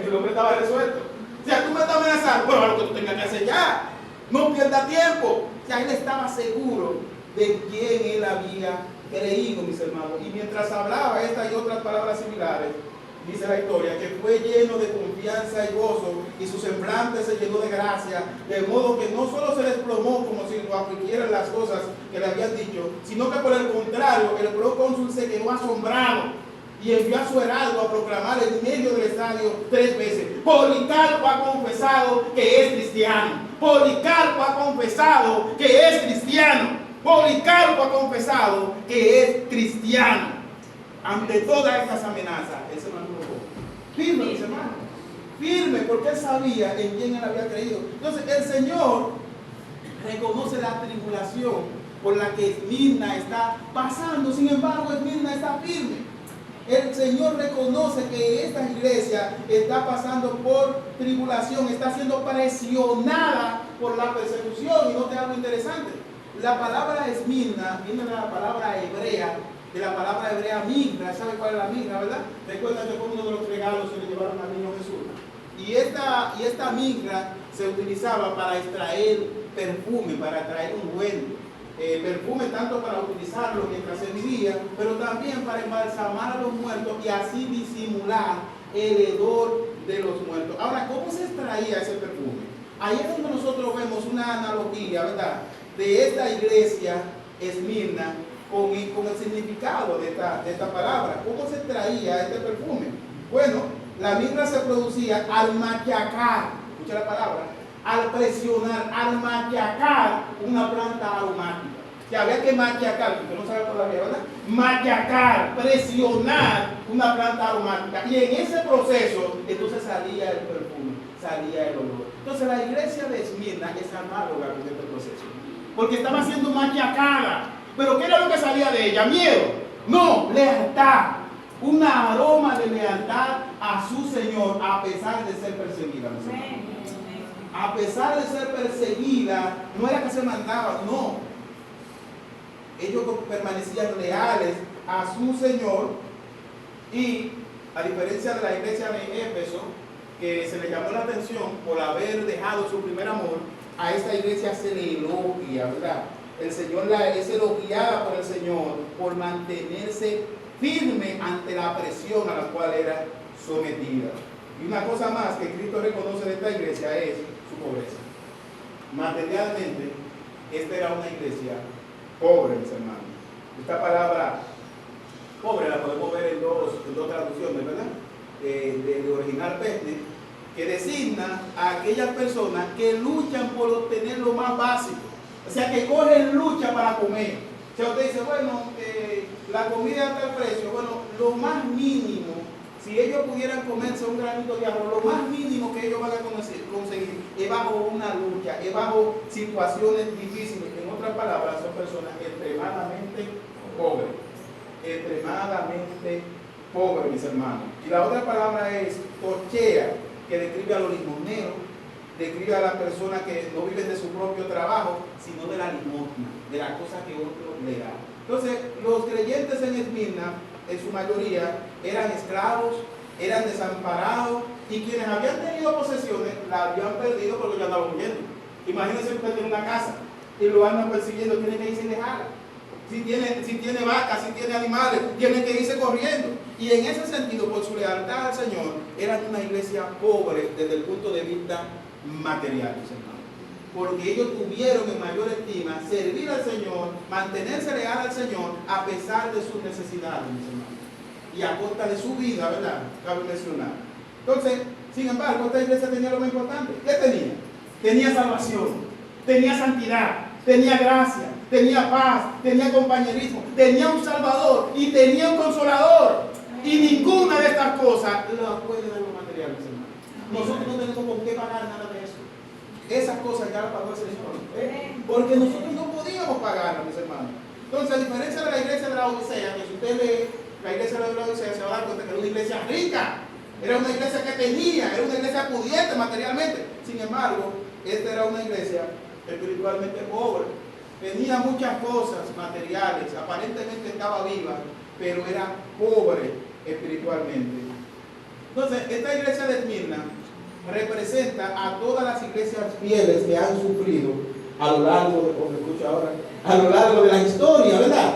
El hombre estaba resuelto. O sea, tú me estás amenazando, bueno, lo que tú tengas que hacer ya. No pierda tiempo. O sea, él estaba seguro de quién él había creído, mis hermanos. Y mientras hablaba estas y otras palabras similares, dice la historia, que fue lleno de confianza y gozo, y su semblante se llenó de gracia, de modo que no solo se desplomó como si lo afligieran las cosas que le habían dicho, sino que por el contrario, el procónsul se quedó asombrado y envió a su heraldo a proclamar en medio del estadio 3 veces, Policarpo ha confesado que es cristiano. Policarpo ha confesado que es cristiano. Policarpo ha confesado que es cristiano. Ante todas estas amenazas, él se mantuvo firme, mis hermanos, firme, porque él sabía en quién él había creído. Entonces, el Señor reconoce la tribulación por la que Esmirna está pasando. Sin embargo, Esmirna está firme. El Señor reconoce que esta iglesia está pasando por tribulación, está siendo presionada por la persecución. Y note algo interesante. La palabra Esmirna viene de la palabra hebrea de la palabra hebrea mirra. ¿Sabe cuál es la mirra, verdad? Recuerda que fue uno de los regalos que le llevaron al niño Jesús. Y esta mirra se utilizaba para extraer perfume, para traer ungüento. Perfume tanto para utilizarlo mientras se vivía, pero también para embalsamar a los muertos y así disimular el hedor de los muertos. Ahora, ¿cómo se extraía ese perfume? Ahí es donde nosotros vemos una analogía, ¿verdad?, de esta iglesia Esmirna con el significado de esta palabra. ¿Cómo se extraía este perfume? Bueno, la mirra se producía al machacar, escucha la palabra, al presionar, al machacar una planta aromática. Que había que machacar, porque no sabe todavía, ¿verdad? Machacar, presionar una planta aromática. Y en ese proceso, entonces salía el perfume, salía el olor. Entonces la iglesia de Esmirna es análoga con este proceso, porque estaba siendo machacada. ¿Pero qué era lo que salía de ella? ¿Miedo? No, lealtad. Un aroma de lealtad a su Señor a pesar de ser perseguida. A pesar de ser perseguida, no era que se mandaba, no. Ellos permanecían leales a su Señor, y a diferencia de la iglesia de Éfeso, que se le llamó la atención por haber dejado su primer amor, a esta iglesia se le elogia, ¿verdad? El Señor es elogiada por el Señor por mantenerse firme ante la presión a la cual era sometida. Y una cosa más que Cristo reconoce de esta iglesia es su pobreza. Materialmente, esta era una iglesia pobre, mis hermanos. Esta palabra pobre la podemos ver en dos traducciones, ¿verdad? De original peste, que designa a aquellas personas que luchan por obtener lo más básico. O sea, que cogen lucha para comer. O sea, usted dice, bueno, la comida está al precio. Bueno, lo más mínimo, si ellos pudieran comerse un granito de arroz, lo más mínimo que ellos van a conseguir es bajo una lucha, es bajo situaciones difíciles. En otras palabras, son personas extremadamente pobres. Extremadamente pobres, mis hermanos. Y la otra palabra es torchea, que describe a los limoneros, describe a las personas que no viven de su propio trabajo, sino de la limosna, de las cosas que otro le da. Entonces, los creyentes en Esmirna, en su mayoría, eran esclavos, eran desamparados, y quienes habían tenido posesiones, la habían perdido porque ya andaban huyendo. Imagínense que usted tiene una casa y lo andan persiguiendo, tiene que irse y dejarla. Si tiene vacas, si tiene animales, tiene que irse corriendo. Y en ese sentido, por su lealtad al Señor, eran una iglesia pobre desde el punto de vista material, mis hermanos. Porque ellos tuvieron en mayor estima servir al Señor, mantenerse leal al Señor a pesar de sus necesidades, mis hermanos. Y a costa de su vida, ¿verdad? Cabe mencionar. Entonces, sin embargo, esta iglesia tenía lo más importante. ¿Qué tenía? Tenía salvación, tenía santidad, tenía gracia, tenía paz, tenía compañerismo, tenía un Salvador y tenía un Consolador. Y ninguna de estas cosas las puede dar lo material, mis hermanos. Nosotros no tenemos con qué pagar nada de eso. Esas cosas ya las pagó el Señor. Porque nosotros no podíamos pagarlas, mis hermanos. Entonces, a diferencia de la iglesia de la Odisea, que si usted lee la iglesia de la Odisea, se va a dar cuenta que era una iglesia rica. Era una iglesia que tenía, era una iglesia pudiente materialmente. Sin embargo, esta era una iglesia espiritualmente pobre. Tenía muchas cosas materiales, aparentemente estaba viva, pero era pobre espiritualmente. Entonces, esta iglesia de Esmirna representa a todas las iglesias fieles que han sufrido a lo largo, a lo largo de la historia, ¿verdad?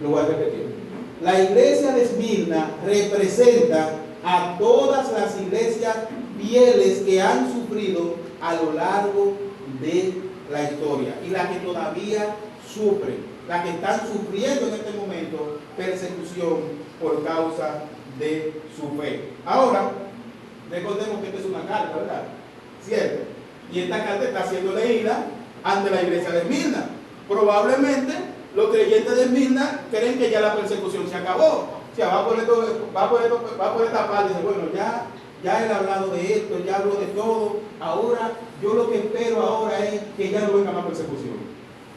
Lo voy a repetir. La iglesia de Esmirna representa a todas las iglesias fieles que han sufrido a lo largo de la historia y las que todavía sufren, las que están sufriendo en este momento persecución por causa de su fe. Ahora, recordemos que esta es una carta, ¿verdad? ¿Cierto? Y esta carta está siendo leída ante la iglesia de Esmirna. Probablemente los creyentes de Esmirna creen que ya la persecución se acabó. O sea, va por esta parte y dice, bueno, ya he hablado de esto, ya hablo de todo. Ahora, yo lo que espero ahora es que ya no venga más persecución.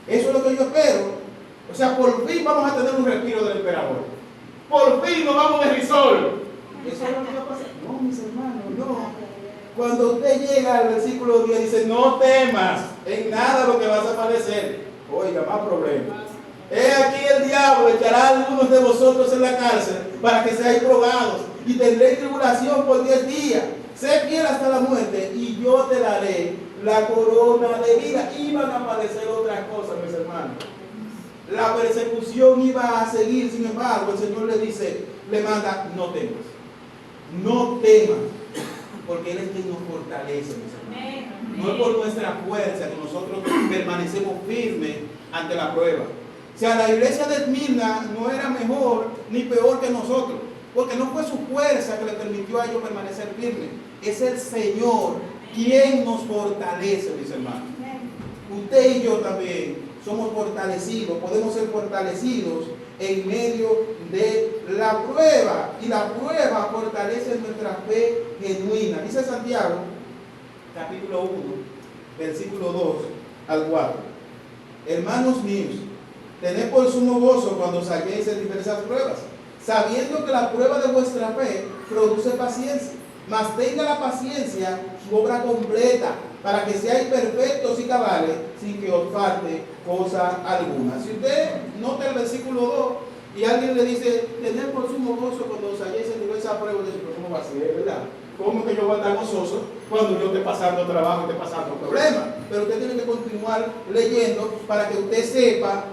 Eso es lo que yo espero. O sea, por fin vamos a tener un respiro del emperador. Por fin nos vamos de risol. Eso es lo que va a pasar. No, mis hermanos, no. Cuando usted llega al versículo 10, dice, no temas en nada lo que vas a padecer. Oiga, más problemas. He aquí el diablo echará a algunos de vosotros en la cárcel para que seáis probados y tendréis tribulación por 10 días. Sé fiel hasta la muerte y yo te daré la corona de vida. Iban a aparecer otras cosas, mis hermanos. La persecución iba a seguir, sin embargo, el Señor le dice, le manda, no temas. No temas, porque Él es quien nos fortalece, mis hermanos. No es por nuestra fuerza que nosotros permanecemos firmes ante la prueba. O sea, la iglesia de Esmirna no era mejor ni peor que nosotros, porque no fue su fuerza que le permitió a ellos permanecer firmes. Es el Señor quien nos fortalece, mis hermanos. Usted y yo también somos fortalecidos, podemos ser fortalecidos en medio de la prueba. Y la prueba fortalece nuestra fe genuina. Dice Santiago, capítulo 1, versículo 2 al 4. Hermanos míos, tened por sumo gozo cuando os halléis en diversas pruebas, sabiendo que la prueba de vuestra fe produce paciencia. Mas tenga la paciencia su obra completa, para que seáis perfectos y cabales, sin que os falte cosa alguna. Si usted nota el versículo 2 y alguien le dice, tened por sumo gozo cuando os halléis en diversas pruebas, dice, ¿cómo va a ser, verdad? ¿Cómo que yo voy a estar gozoso cuando yo esté pasando trabajo, esté pasando problemas? Pero usted tiene que continuar leyendo para que usted sepa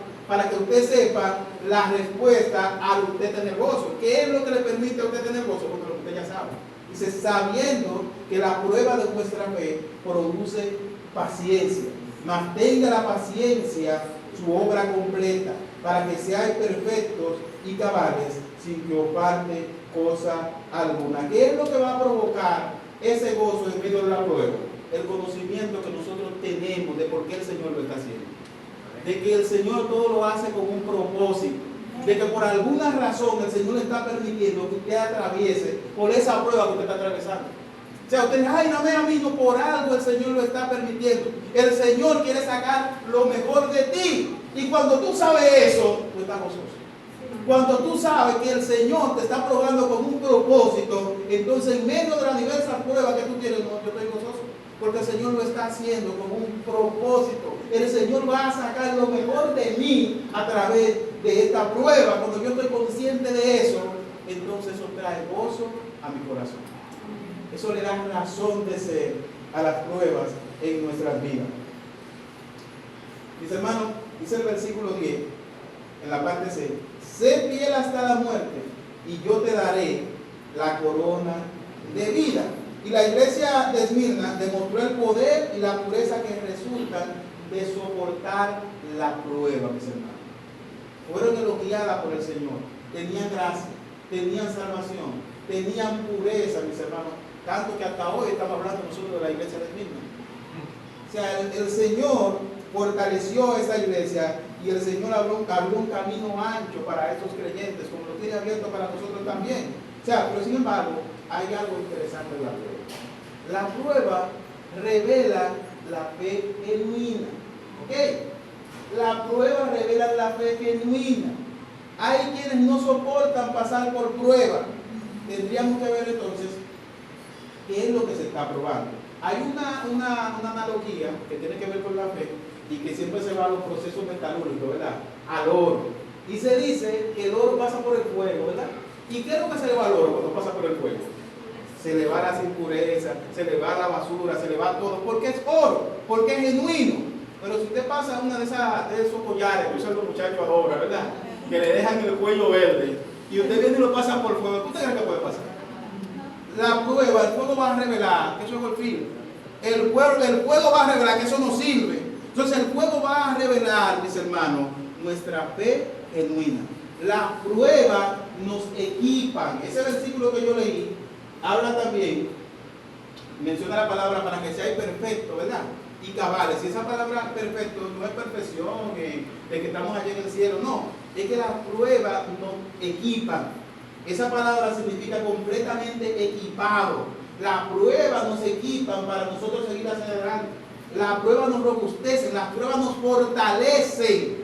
la respuesta a usted tener gozo. ¿Qué es lo que le permite a usted tener gozo? Porque lo que usted ya sabe. Dice, sabiendo que la prueba de vuestra fe produce paciencia. Mantenga la paciencia su obra completa, para que seáis perfectos y cabales, sin que os falte cosa alguna. ¿Qué es lo que va a provocar ese gozo en medio de la prueba? El conocimiento que nosotros tenemos de por qué el Señor lo está haciendo. De que el Señor todo lo hace con un propósito. De que por alguna razón el Señor le está permitiendo que usted atraviese por esa prueba que usted está atravesando. O sea, usted dice, ay, no me amigo, por algo el Señor lo está permitiendo. El Señor quiere sacar lo mejor de ti. Y cuando tú sabes eso, tú estás gozoso. Cuando tú sabes que el Señor te está probando con un propósito, entonces en medio de las diversas pruebas que tú tienes, no, yo estoy gozoso. Porque el Señor lo está haciendo con un propósito. El Señor va a sacar lo mejor de mí a través de esta prueba. Cuando yo estoy consciente de eso, entonces eso trae gozo a mi corazón. Eso le da razón de ser a las pruebas en nuestras vidas. Mis hermanos, dice el versículo 10, en la parte C, sé fiel hasta la muerte y yo te daré la corona de vida. Y la iglesia de Esmirna demostró el poder y la pureza que resultan de soportar la prueba, mis hermanos. Fueron elogiadas por el Señor, tenían gracia, tenían salvación, tenían pureza, mis hermanos, tanto que hasta hoy estamos hablando nosotros de la iglesia de Esmirna. O sea, el Señor fortaleció esa iglesia y el Señor abrió un camino ancho para estos creyentes, como lo tiene abierto para nosotros también. O sea, pero sin embargo, hay algo interesante en la prueba. La prueba revela la fe genuina. ¿Ok? La prueba revela la fe genuina. Hay quienes no soportan pasar por prueba. Tendríamos que ver entonces qué es lo que se está probando. Hay una analogía que tiene que ver con la fe y que siempre se va a los procesos metalúrgicos, ¿verdad? Al oro. Y se dice que el oro pasa por el fuego, ¿verdad? ¿Y qué es lo que se le va al oro cuando pasa por el fuego? Se le va las impurezas, se le va la basura, se le va todo, porque es oro, porque es genuino. Pero si usted pasa una de esos collares que usan los muchachos ahora, ¿verdad? Que le dejan el cuello verde, y usted viene y lo pasa por fuego, ¿qué usted cree que puede pasar? La prueba, el fuego va a revelar que eso es el fin. El fuego va a revelar que eso no sirve. Entonces el fuego va a revelar, mis hermanos, nuestra fe genuina. La prueba nos equipan. Ese versículo que yo leí habla también, menciona la palabra para que seáis perfectos, ¿verdad? Y cabales. Y esa palabra perfecto no es perfección, de que estamos allí en el cielo, no. Es que la prueba nos equipan. Esa palabra significa completamente equipado. La prueba nos equipan para nosotros seguir hacia adelante. La prueba nos robustece, la prueba nos fortalece.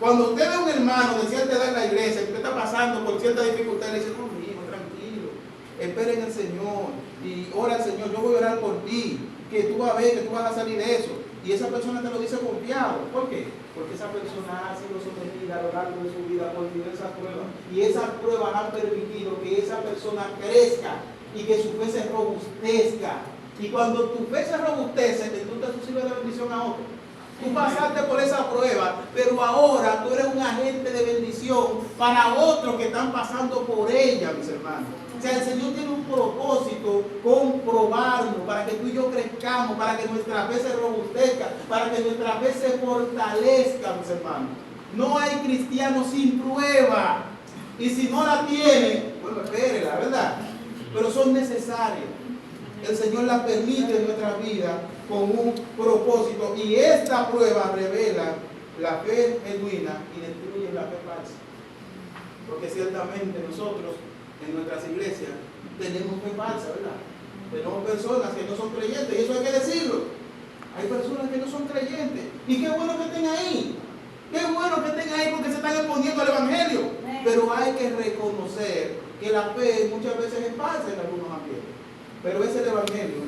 Cuando usted ve a un hermano de cierta edad en la iglesia que usted está pasando por cierta dificultad, le dice, no, hijo, tranquilo, espera en el Señor y ora al Señor, yo voy a orar por ti. que tú vas a ver, que tú vas a salir de eso. Y esa persona te lo dice confiado. ¿Por qué? Porque esa persona ha sido sometida a lo largo de su vida por diversas pruebas. Y esas pruebas han permitido que esa persona crezca y que su fe se robustezca. Y cuando tu fe se robustece, tú te sirves de bendición a otro. Tú pasaste por esa prueba, pero ahora tú eres un agente de bendición para otros que están pasando por ella, mis hermanos. O sea, el Señor tiene un propósito, comprobarnos, para que tú y yo crezcamos, para que nuestra fe se robustezca, para que nuestra fe se fortalezca, mis hermanos. No hay cristiano sin prueba. Y si no la tiene, bueno, espérela, ¿verdad? Pero son necesarias. El Señor la permite en nuestra vida con un propósito. Y esta prueba revela la fe genuina y destruye la fe falsa. Porque ciertamente nosotros en nuestras iglesias tenemos fe falsa, ¿verdad? Tenemos personas que no son creyentes, y eso hay que decirlo. Hay personas que no son creyentes. Y qué bueno que estén ahí. Qué bueno que estén ahí porque se están exponiendo al Evangelio. Pero hay que reconocer que la fe muchas veces es falsa en algunos ambientes. Pero es el Evangelio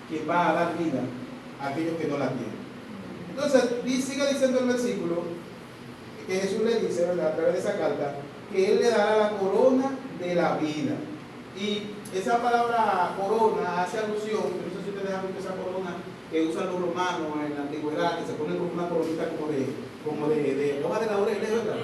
quien va a dar vida a aquellos que no la tienen. Entonces, sigue diciendo el versículo que Jesús le dice, ¿verdad?, a través de esa carta, que Él le dará la corona de la vida. Y esa palabra corona hace alusión, no sé si ustedes han visto esa corona que usan los romanos en la antigüedad, que se ponen como una coronita como de hoja de laurel, ¿verdad?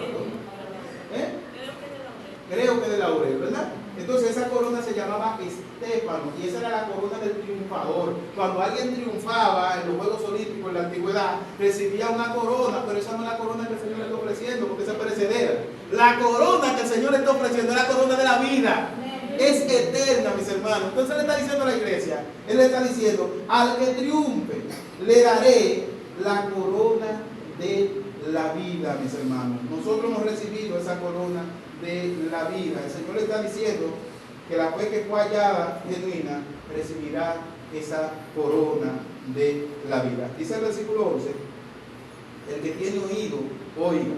Creo que de laurel, ¿verdad? Entonces esa corona se llamaba Estéfano y esa era la corona del triunfador. Cuando alguien triunfaba en los Juegos Olímpicos en la antigüedad, recibía una corona, pero esa no es la corona que el Señor le está ofreciendo, porque esa es perecedera. La corona que el Señor le está ofreciendo es la corona de la vida. Es eterna, mis hermanos. Entonces le está diciendo a la iglesia, Él le está diciendo, al que triunfe, le daré la corona de la vida, mis hermanos. Nosotros hemos recibido esa corona de la vida. El Señor le está diciendo que la fe que fue hallada genuina recibirá esa corona de la vida. Dice el versículo 11, el que tiene oído, oiga.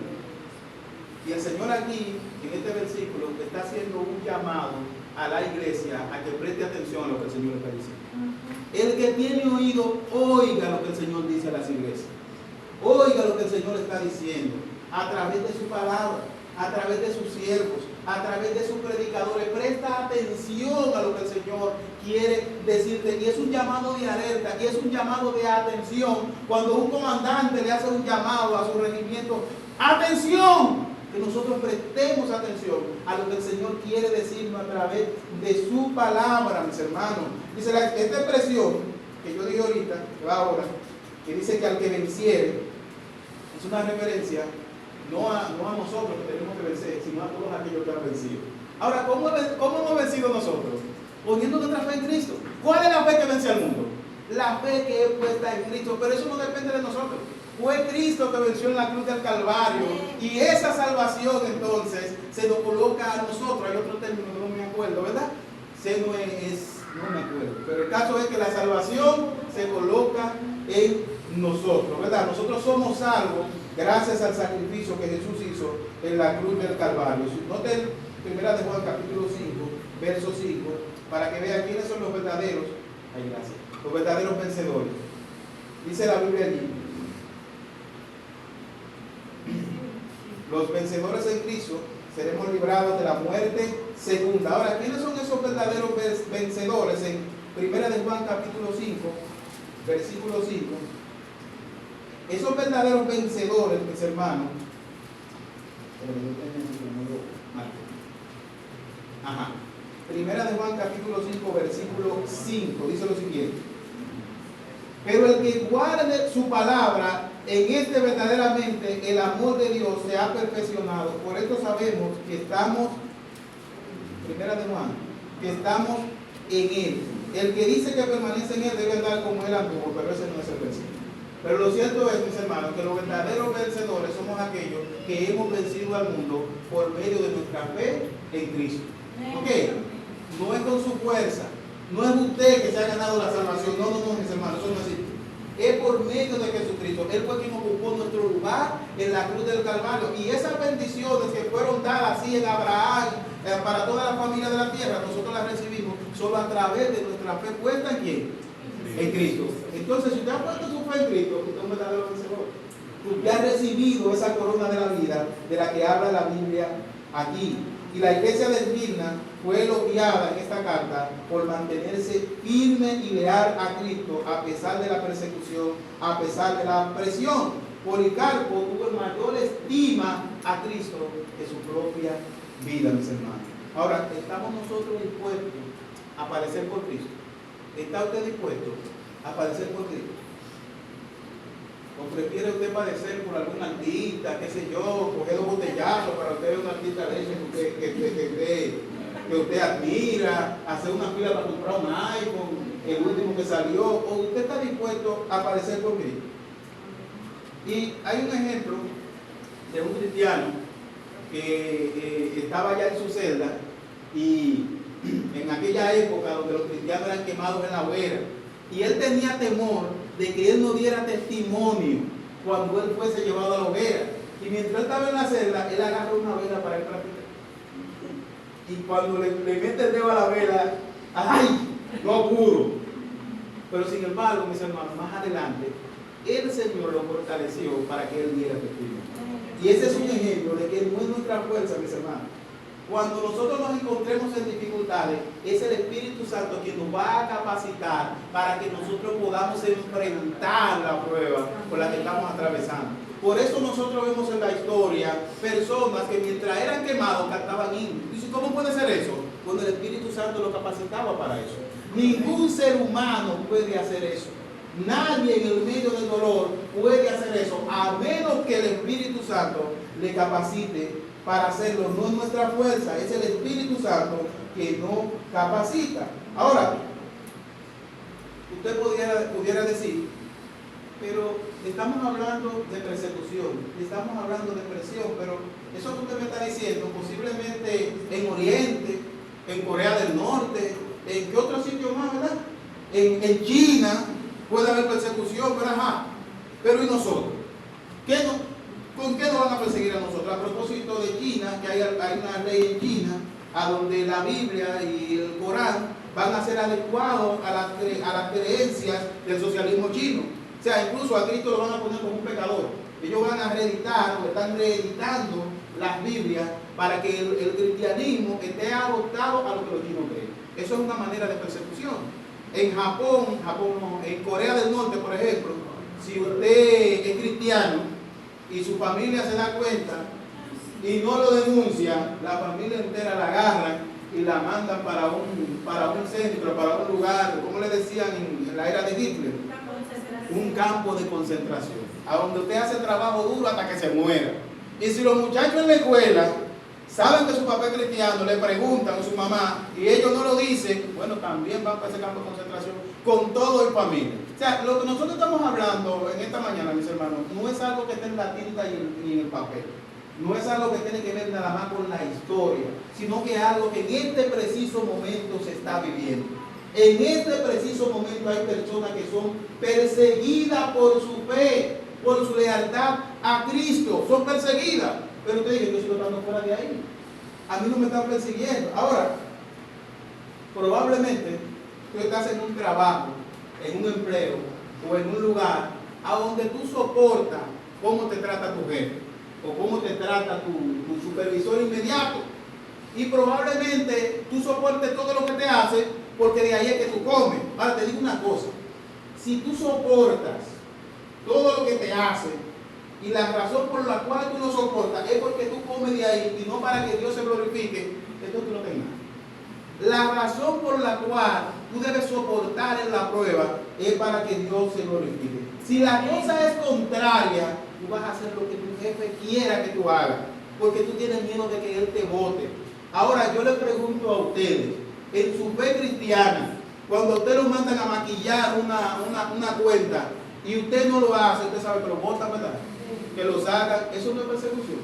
Y el Señor aquí, en este versículo, está haciendo un llamado a la iglesia a que preste atención a lo que el Señor está diciendo. El que tiene oído, oiga lo que el Señor dice a las iglesias. Oiga lo que el Señor está diciendo a través de su palabra, a través de sus siervos, a través de sus predicadores. Presta atención a lo que el Señor quiere decirte. Y es un llamado de alerta, y es un llamado de atención. Cuando un comandante le hace un llamado a su regimiento, ¡atención! Que nosotros prestemos atención a lo que el Señor quiere decirnos a través de su palabra, mis hermanos. Dice esta expresión que yo dije ahorita, que va ahora, que dice que al que venciere, es una referencia no a nosotros que tenemos que vencer, sino a todos aquellos que han vencido. Ahora, ¿cómo hemos vencido nosotros? Poniendo nuestra fe en Cristo. ¿Cuál es la fe que vence al mundo? La fe que es puesta en Cristo, pero eso no depende de nosotros. Fue Cristo que venció en la cruz del Calvario, y esa salvación entonces se nos coloca a nosotros. Hay otro término que no me acuerdo, ¿verdad? No me acuerdo, pero el caso es que la salvación se coloca en nosotros, ¿verdad? Nosotros somos salvos gracias al sacrificio que Jesús hizo en la cruz del Calvario. Noten 1 de Juan capítulo 5, verso 5, para que vean quiénes son los verdaderos, los verdaderos vencedores. Dice la Biblia allí: los vencedores en Cristo seremos librados de la muerte segunda. Ahora, ¿quiénes son esos verdaderos vencedores? En 1 de Juan capítulo 5, versículo 5. Esos verdaderos vencedores, mis hermanos, Primera de Juan capítulo 5, versículo 5, dice lo siguiente: pero el que guarde su palabra, en este verdaderamente el amor de Dios se ha perfeccionado. Por esto sabemos que estamos, Primera de Juan, que estamos en Él. El que dice que permanece en Él debe andar como Él anduvo, pero ese no es el vencedor. Pero lo cierto es, mis hermanos, que los verdaderos vencedores somos aquellos que hemos vencido al mundo por medio de nuestra fe en Cristo. ¿Ok? No es con su fuerza, no es usted que se ha ganado la salvación. No, mis hermanos, eso no existe. Es por medio de Jesucristo. Él fue quien ocupó nuestro lugar en la cruz del Calvario. Y esas bendiciones que fueron dadas así en Abraham, para toda la familia de la tierra, nosotros las recibimos solo a través de nuestra fe puesta en ¿quién? En Cristo. Entonces, si usted ha puesto su fe en Cristo, usted es un verdadero vencedor. Usted ha recibido esa corona de la vida de la que habla la Biblia aquí. Y la iglesia de Esmirna fue elogiada en esta carta por mantenerse firme y leal a Cristo a pesar de la persecución, a pesar de la presión. Policarpo tuvo mayor estima a Cristo que su propia vida, mis hermanos. Ahora, ¿estamos nosotros dispuestos a padecer por Cristo? ¿Está usted dispuesto a padecer por Cristo? ¿O prefiere usted padecer por algún artista, qué sé yo, coger los botellazos para usted ver un artista de ese que usted admira, hacer una fila para comprar un iPhone, el último que salió? ¿O usted está dispuesto a padecer por Cristo? Y hay un ejemplo de un cristiano que estaba ya en su celda, y en aquella época donde los cristianos eran quemados en la hoguera, y él tenía temor de que él no diera testimonio cuando él fuese llevado a la hoguera. Y mientras él estaba en la celda, él agarró una vela para él practicar. Y cuando le mete el dedo a la vela, ¡ay! No pudo. Pero sin embargo, mis hermanos, más adelante, el Señor lo fortaleció para que él diera testimonio. Y ese es un ejemplo de que no es nuestra fuerza, mis hermanos. Cuando nosotros nos encontremos en dificultades, es el Espíritu Santo quien nos va a capacitar para que nosotros podamos enfrentar la prueba por la que estamos atravesando. Por eso nosotros vemos en la historia personas que mientras eran quemados cantaban himnos. ¿Y cómo puede ser eso? Cuando el Espíritu Santo lo capacitaba para eso. Ningún ser humano puede hacer eso. Nadie en el medio del dolor puede hacer eso, a menos que el Espíritu Santo le capacite para hacerlo. No es nuestra fuerza, es el Espíritu Santo que nos capacita. Ahora, usted pudiera decir, pero estamos hablando de persecución, estamos hablando de presión, pero eso que usted me está diciendo, posiblemente en Oriente, en Corea del Norte, ¿en qué otro sitio más, verdad? En China puede haber persecución, pero ajá. Pero ¿y nosotros? ¿Con qué nos van a perseguir a nosotros? A propósito de China, que hay una ley en China a donde la Biblia y el Corán van a ser adecuados a las creencias del socialismo chino. O sea, incluso a Cristo lo van a poner como un pecador. Ellos van a reeditar o están reeditando las Biblias para que el cristianismo esté adoptado a lo que los chinos creen. Eso es una manera de persecución. En Japón no, en Corea del Norte, por ejemplo, si usted es cristiano y su familia se da cuenta y no lo denuncia, la familia entera la agarran y la mandan para un centro, para un lugar, como le decían en la era de Hitler, un campo de concentración, a donde usted hace trabajo duro hasta que se muera. Y si los muchachos en la escuela saben que su papá es cristiano, le preguntan a su mamá y ellos no lo dicen, bueno, también van para ese campo de concentración con todo el familia. O sea, lo que nosotros estamos hablando en esta mañana, mis hermanos, no es algo que esté en la tinta y en el papel. No es algo que tiene que ver nada más con la historia, sino que es algo que en este preciso momento se está viviendo. En este preciso momento hay personas que son perseguidas por su fe, por su lealtad a Cristo. Son perseguidas. Pero usted dice, yo sigo estando fuera de ahí. A mí no me están persiguiendo. Ahora, probablemente tú estás en un trabajo, en un empleo o en un lugar a donde tú soportas cómo te trata tu jefe o cómo te trata tu supervisor inmediato. Y probablemente tú soportes todo lo que te hace porque de ahí es que tú comes. Ahora te digo una cosa. Si tú soportas todo lo que te hace, y la razón por la cual tú no soportas es porque tú comes de ahí y no para que Dios se glorifique, entonces tú no tengas. La razón por la cual tú debes soportar en la prueba es para que Dios se glorifique. Si la cosa es contraria, tú vas a hacer lo que tu jefe quiera que tú hagas, porque tú tienes miedo de que Él te vote. Ahora yo le pregunto a ustedes, en su fe cristiana, cuando ustedes lo mandan a maquillar una cuenta y usted no lo hace, usted sabe que lo votan, ¿verdad? Que los hagan, eso no es persecución,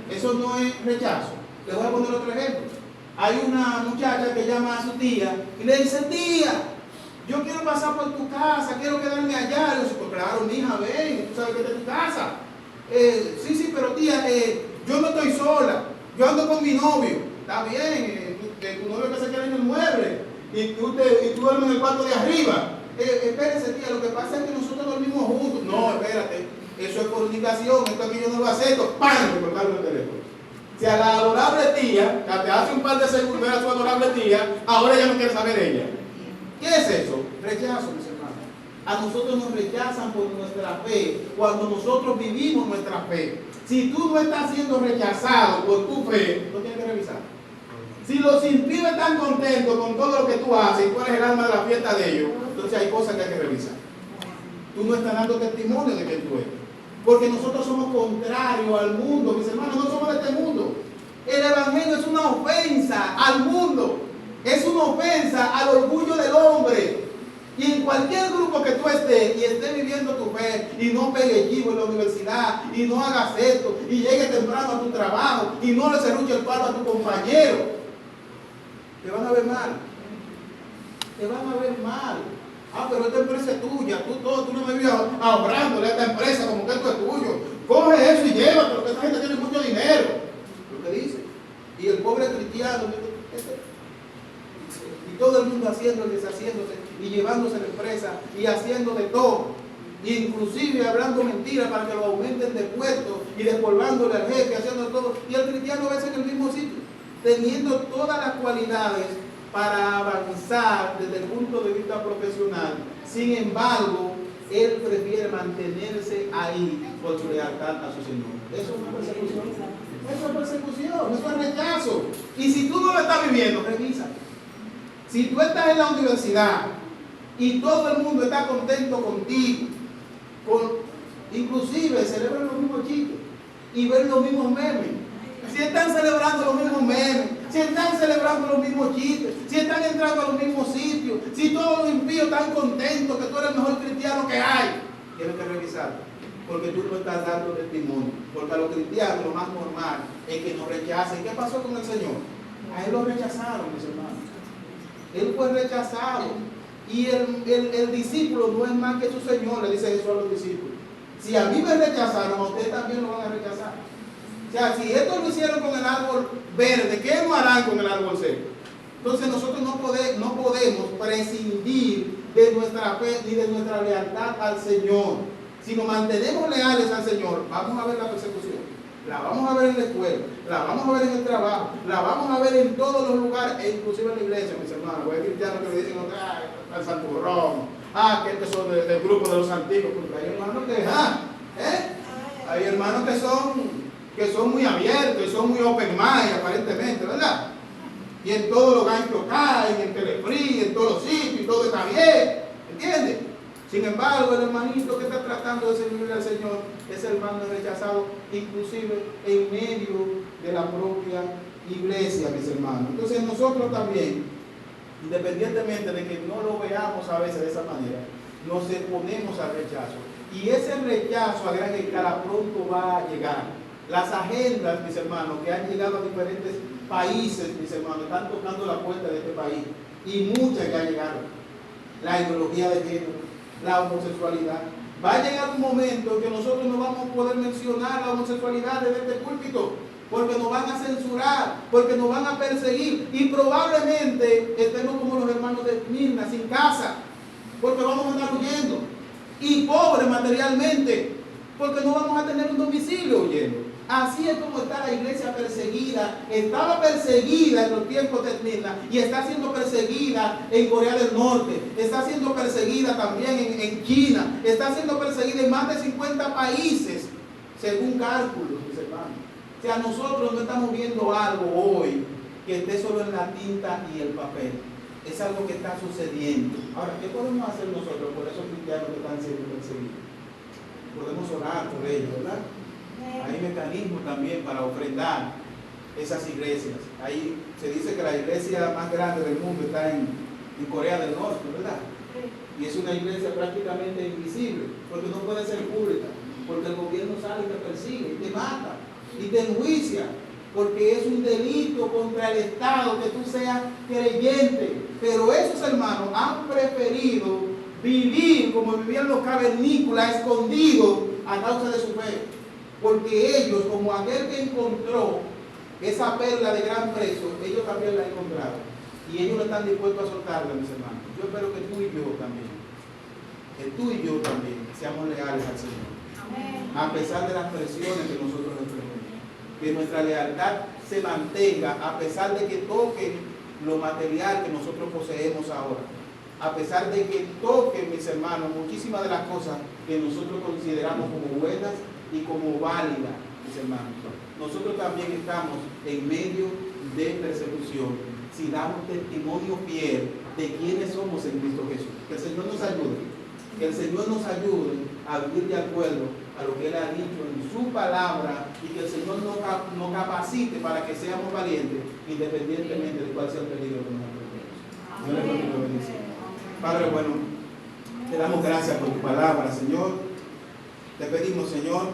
eso no es rechazo. Les voy a poner otro ejemplo. Hay una muchacha que llama a su tía y le dice, tía, yo quiero pasar por tu casa, quiero quedarme allá. Y yo digo, pues claro, mija, ven, tú sabes que es tu casa. Sí, pero tía, yo no estoy sola, yo ando con mi novio. Está bien, tu novio que se queda en el mueble y tú duermes en el cuarto de arriba. espérese tía, lo que pasa es que nosotros dormimos juntos. No, espérate, eso es fornicación, esto aquí yo no lo acepto. ¡Pam! Le cortaron el teléfono. Si a la adorable tía, que te hace un par de segundos era su adorable tía, ahora ya no quiere saber de ella. ¿Qué es eso? Rechazo, mis hermanos. A nosotros nos rechazan por nuestra fe, cuando nosotros vivimos nuestra fe. Si tú no estás siendo rechazado por tu fe, no tienes que revisar. Si los impíos están contentos con todo lo que tú haces y tú eres el alma de la fiesta de ellos, entonces hay cosas que hay que revisar. Tú no estás dando testimonio de que tú eres. Porque nosotros somos contrarios al mundo, mis hermanos, no somos de este mundo. El evangelio es una ofensa al mundo, es una ofensa al orgullo del hombre. Y en cualquier grupo que tú estés y estés viviendo tu fe y no pegue chivo en la universidad y no hagas esto y llegue temprano a tu trabajo y no le serruche el palo a tu compañero, te van a ver mal. Te van a ver mal. Ah, pero esta empresa es tuya. Tú no me vives ahorrándole a esta empresa como que esto es tuyo. Coge eso y llévatelo, porque esta gente tiene mucho dinero. Lo que dice. Y el pobre cristiano, y todo el mundo haciendo y deshaciéndose y llevándose la empresa y haciendo de todo. Inclusive hablando mentiras para que lo aumenten de puesto y despolvándole al jefe, haciendo todo. Y el cristiano a veces en el mismo sitio, teniendo todas las cualidades para avanzar desde el punto de vista profesional. Sin embargo, él prefiere mantenerse ahí por su lealtad a su Señor. Eso es una persecución. Eso es persecución, eso es rechazo. Y si tú no lo estás viviendo, revisa. Si tú estás en la universidad y todo el mundo está contento contigo, inclusive celebran los mismos chistes y ven los mismos memes. Si están celebrando los mismos memes, si están celebrando los mismos chistes, si están entrando a los mismos sitios, si todos los impíos están contentos que tú eres el mejor cristiano que hay, tienes que revisar, porque tú no estás dando testimonio. Porque a los cristianos lo más normal es que nos rechacen. ¿Qué pasó con el Señor? A él lo rechazaron, mis hermanos. Él fue rechazado. Y el discípulo no es más que su Señor, le dice Jesús a los discípulos. Si a mí me rechazaron, a ustedes también lo van a rechazar. O sea, si esto lo hicieron con el árbol verde, ¿qué no harán con el árbol seco? Entonces nosotros no podemos prescindir de nuestra fe ni de nuestra lealtad al Señor. Si nos mantenemos leales al Señor, vamos a ver la persecución. La vamos a ver en la escuela, la vamos a ver en el trabajo, la vamos a ver en todos los lugares, e inclusive en la iglesia, mis hermanos. Hay cristianos que le dicen, al santurrón, que estos son del grupo de los antiguos, porque hay hermanos que, hay hermanos que son muy abiertos y son muy open mind aparentemente, ¿verdad? Y en todos los ganchos caen, en Telefree, en todos los sitios, y todo está bien, ¿entiendes? Sin embargo, el hermanito que está tratando de servirle al Señor, ese hermano es rechazado, inclusive en medio de la propia iglesia, mis hermanos. Entonces nosotros también, independientemente de que no lo veamos a veces de esa manera, nos exponemos al rechazo. Y ese rechazo a gran escala pronto va a llegar. Las agendas, mis hermanos, que han llegado a diferentes países, mis hermanos, están tocando la puerta de este país. Y muchas ya llegaron. La ideología de género, la homosexualidad. Va a llegar un momento en que nosotros no vamos a poder mencionar la homosexualidad desde este púlpito, porque nos van a censurar, porque nos van a perseguir, y probablemente estemos como los hermanos de Mirna, sin casa, porque vamos a estar huyendo, y pobres materialmente, porque no vamos a tener un domicilio huyendo. Así es como está la iglesia perseguida. Estaba perseguida en los tiempos de Mirna y está siendo perseguida en Corea del Norte, está siendo perseguida también en China, está siendo perseguida en más de 50 países, según cálculos, mis hermanos. O sea, nosotros no estamos viendo algo hoy que esté solo en la tinta y el papel. Es algo que está sucediendo. Ahora, ¿qué podemos hacer nosotros por esos cristianos que están siendo perseguidos? Podemos orar por ellos, ¿verdad? Hay mecanismos también para ofrendar esas iglesias. Ahí se dice que la iglesia más grande del mundo está en Corea del Norte, ¿verdad? Y es una iglesia prácticamente invisible, porque no puede ser pública, porque el gobierno sale y te persigue, y te mata, y te enjuicia, porque es un delito contra el Estado que tú seas creyente. Pero esos hermanos han preferido vivir como vivían los cavernícolas, escondidos a causa de su fe. Porque ellos, como aquel que encontró esa perla de gran precio, ellos también la encontraron. Y ellos no están dispuestos a soltarla, mis hermanos. Yo espero que tú y yo también que tú y yo también seamos leales al Señor. A pesar de las presiones que nosotros enfrentamos. Que nuestra lealtad se mantenga a pesar de que toque lo material que nosotros poseemos ahora. A pesar de que toque, mis hermanos, muchísimas de las cosas que nosotros consideramos como buenas y como válidas, mis hermanos. Nosotros también estamos en medio de persecución. Si damos testimonio fiel de quiénes somos en Cristo Jesús. Que el Señor nos ayude. Que el Señor nos ayude a vivir de acuerdo a lo que Él ha dicho en su palabra y que el Señor nos capacite para que seamos valientes independientemente de cuál sea el peligro que nos enfrentemos. Dios le bendiga. Padre bueno, te damos gracias por tu palabra, Señor. Te pedimos, Señor,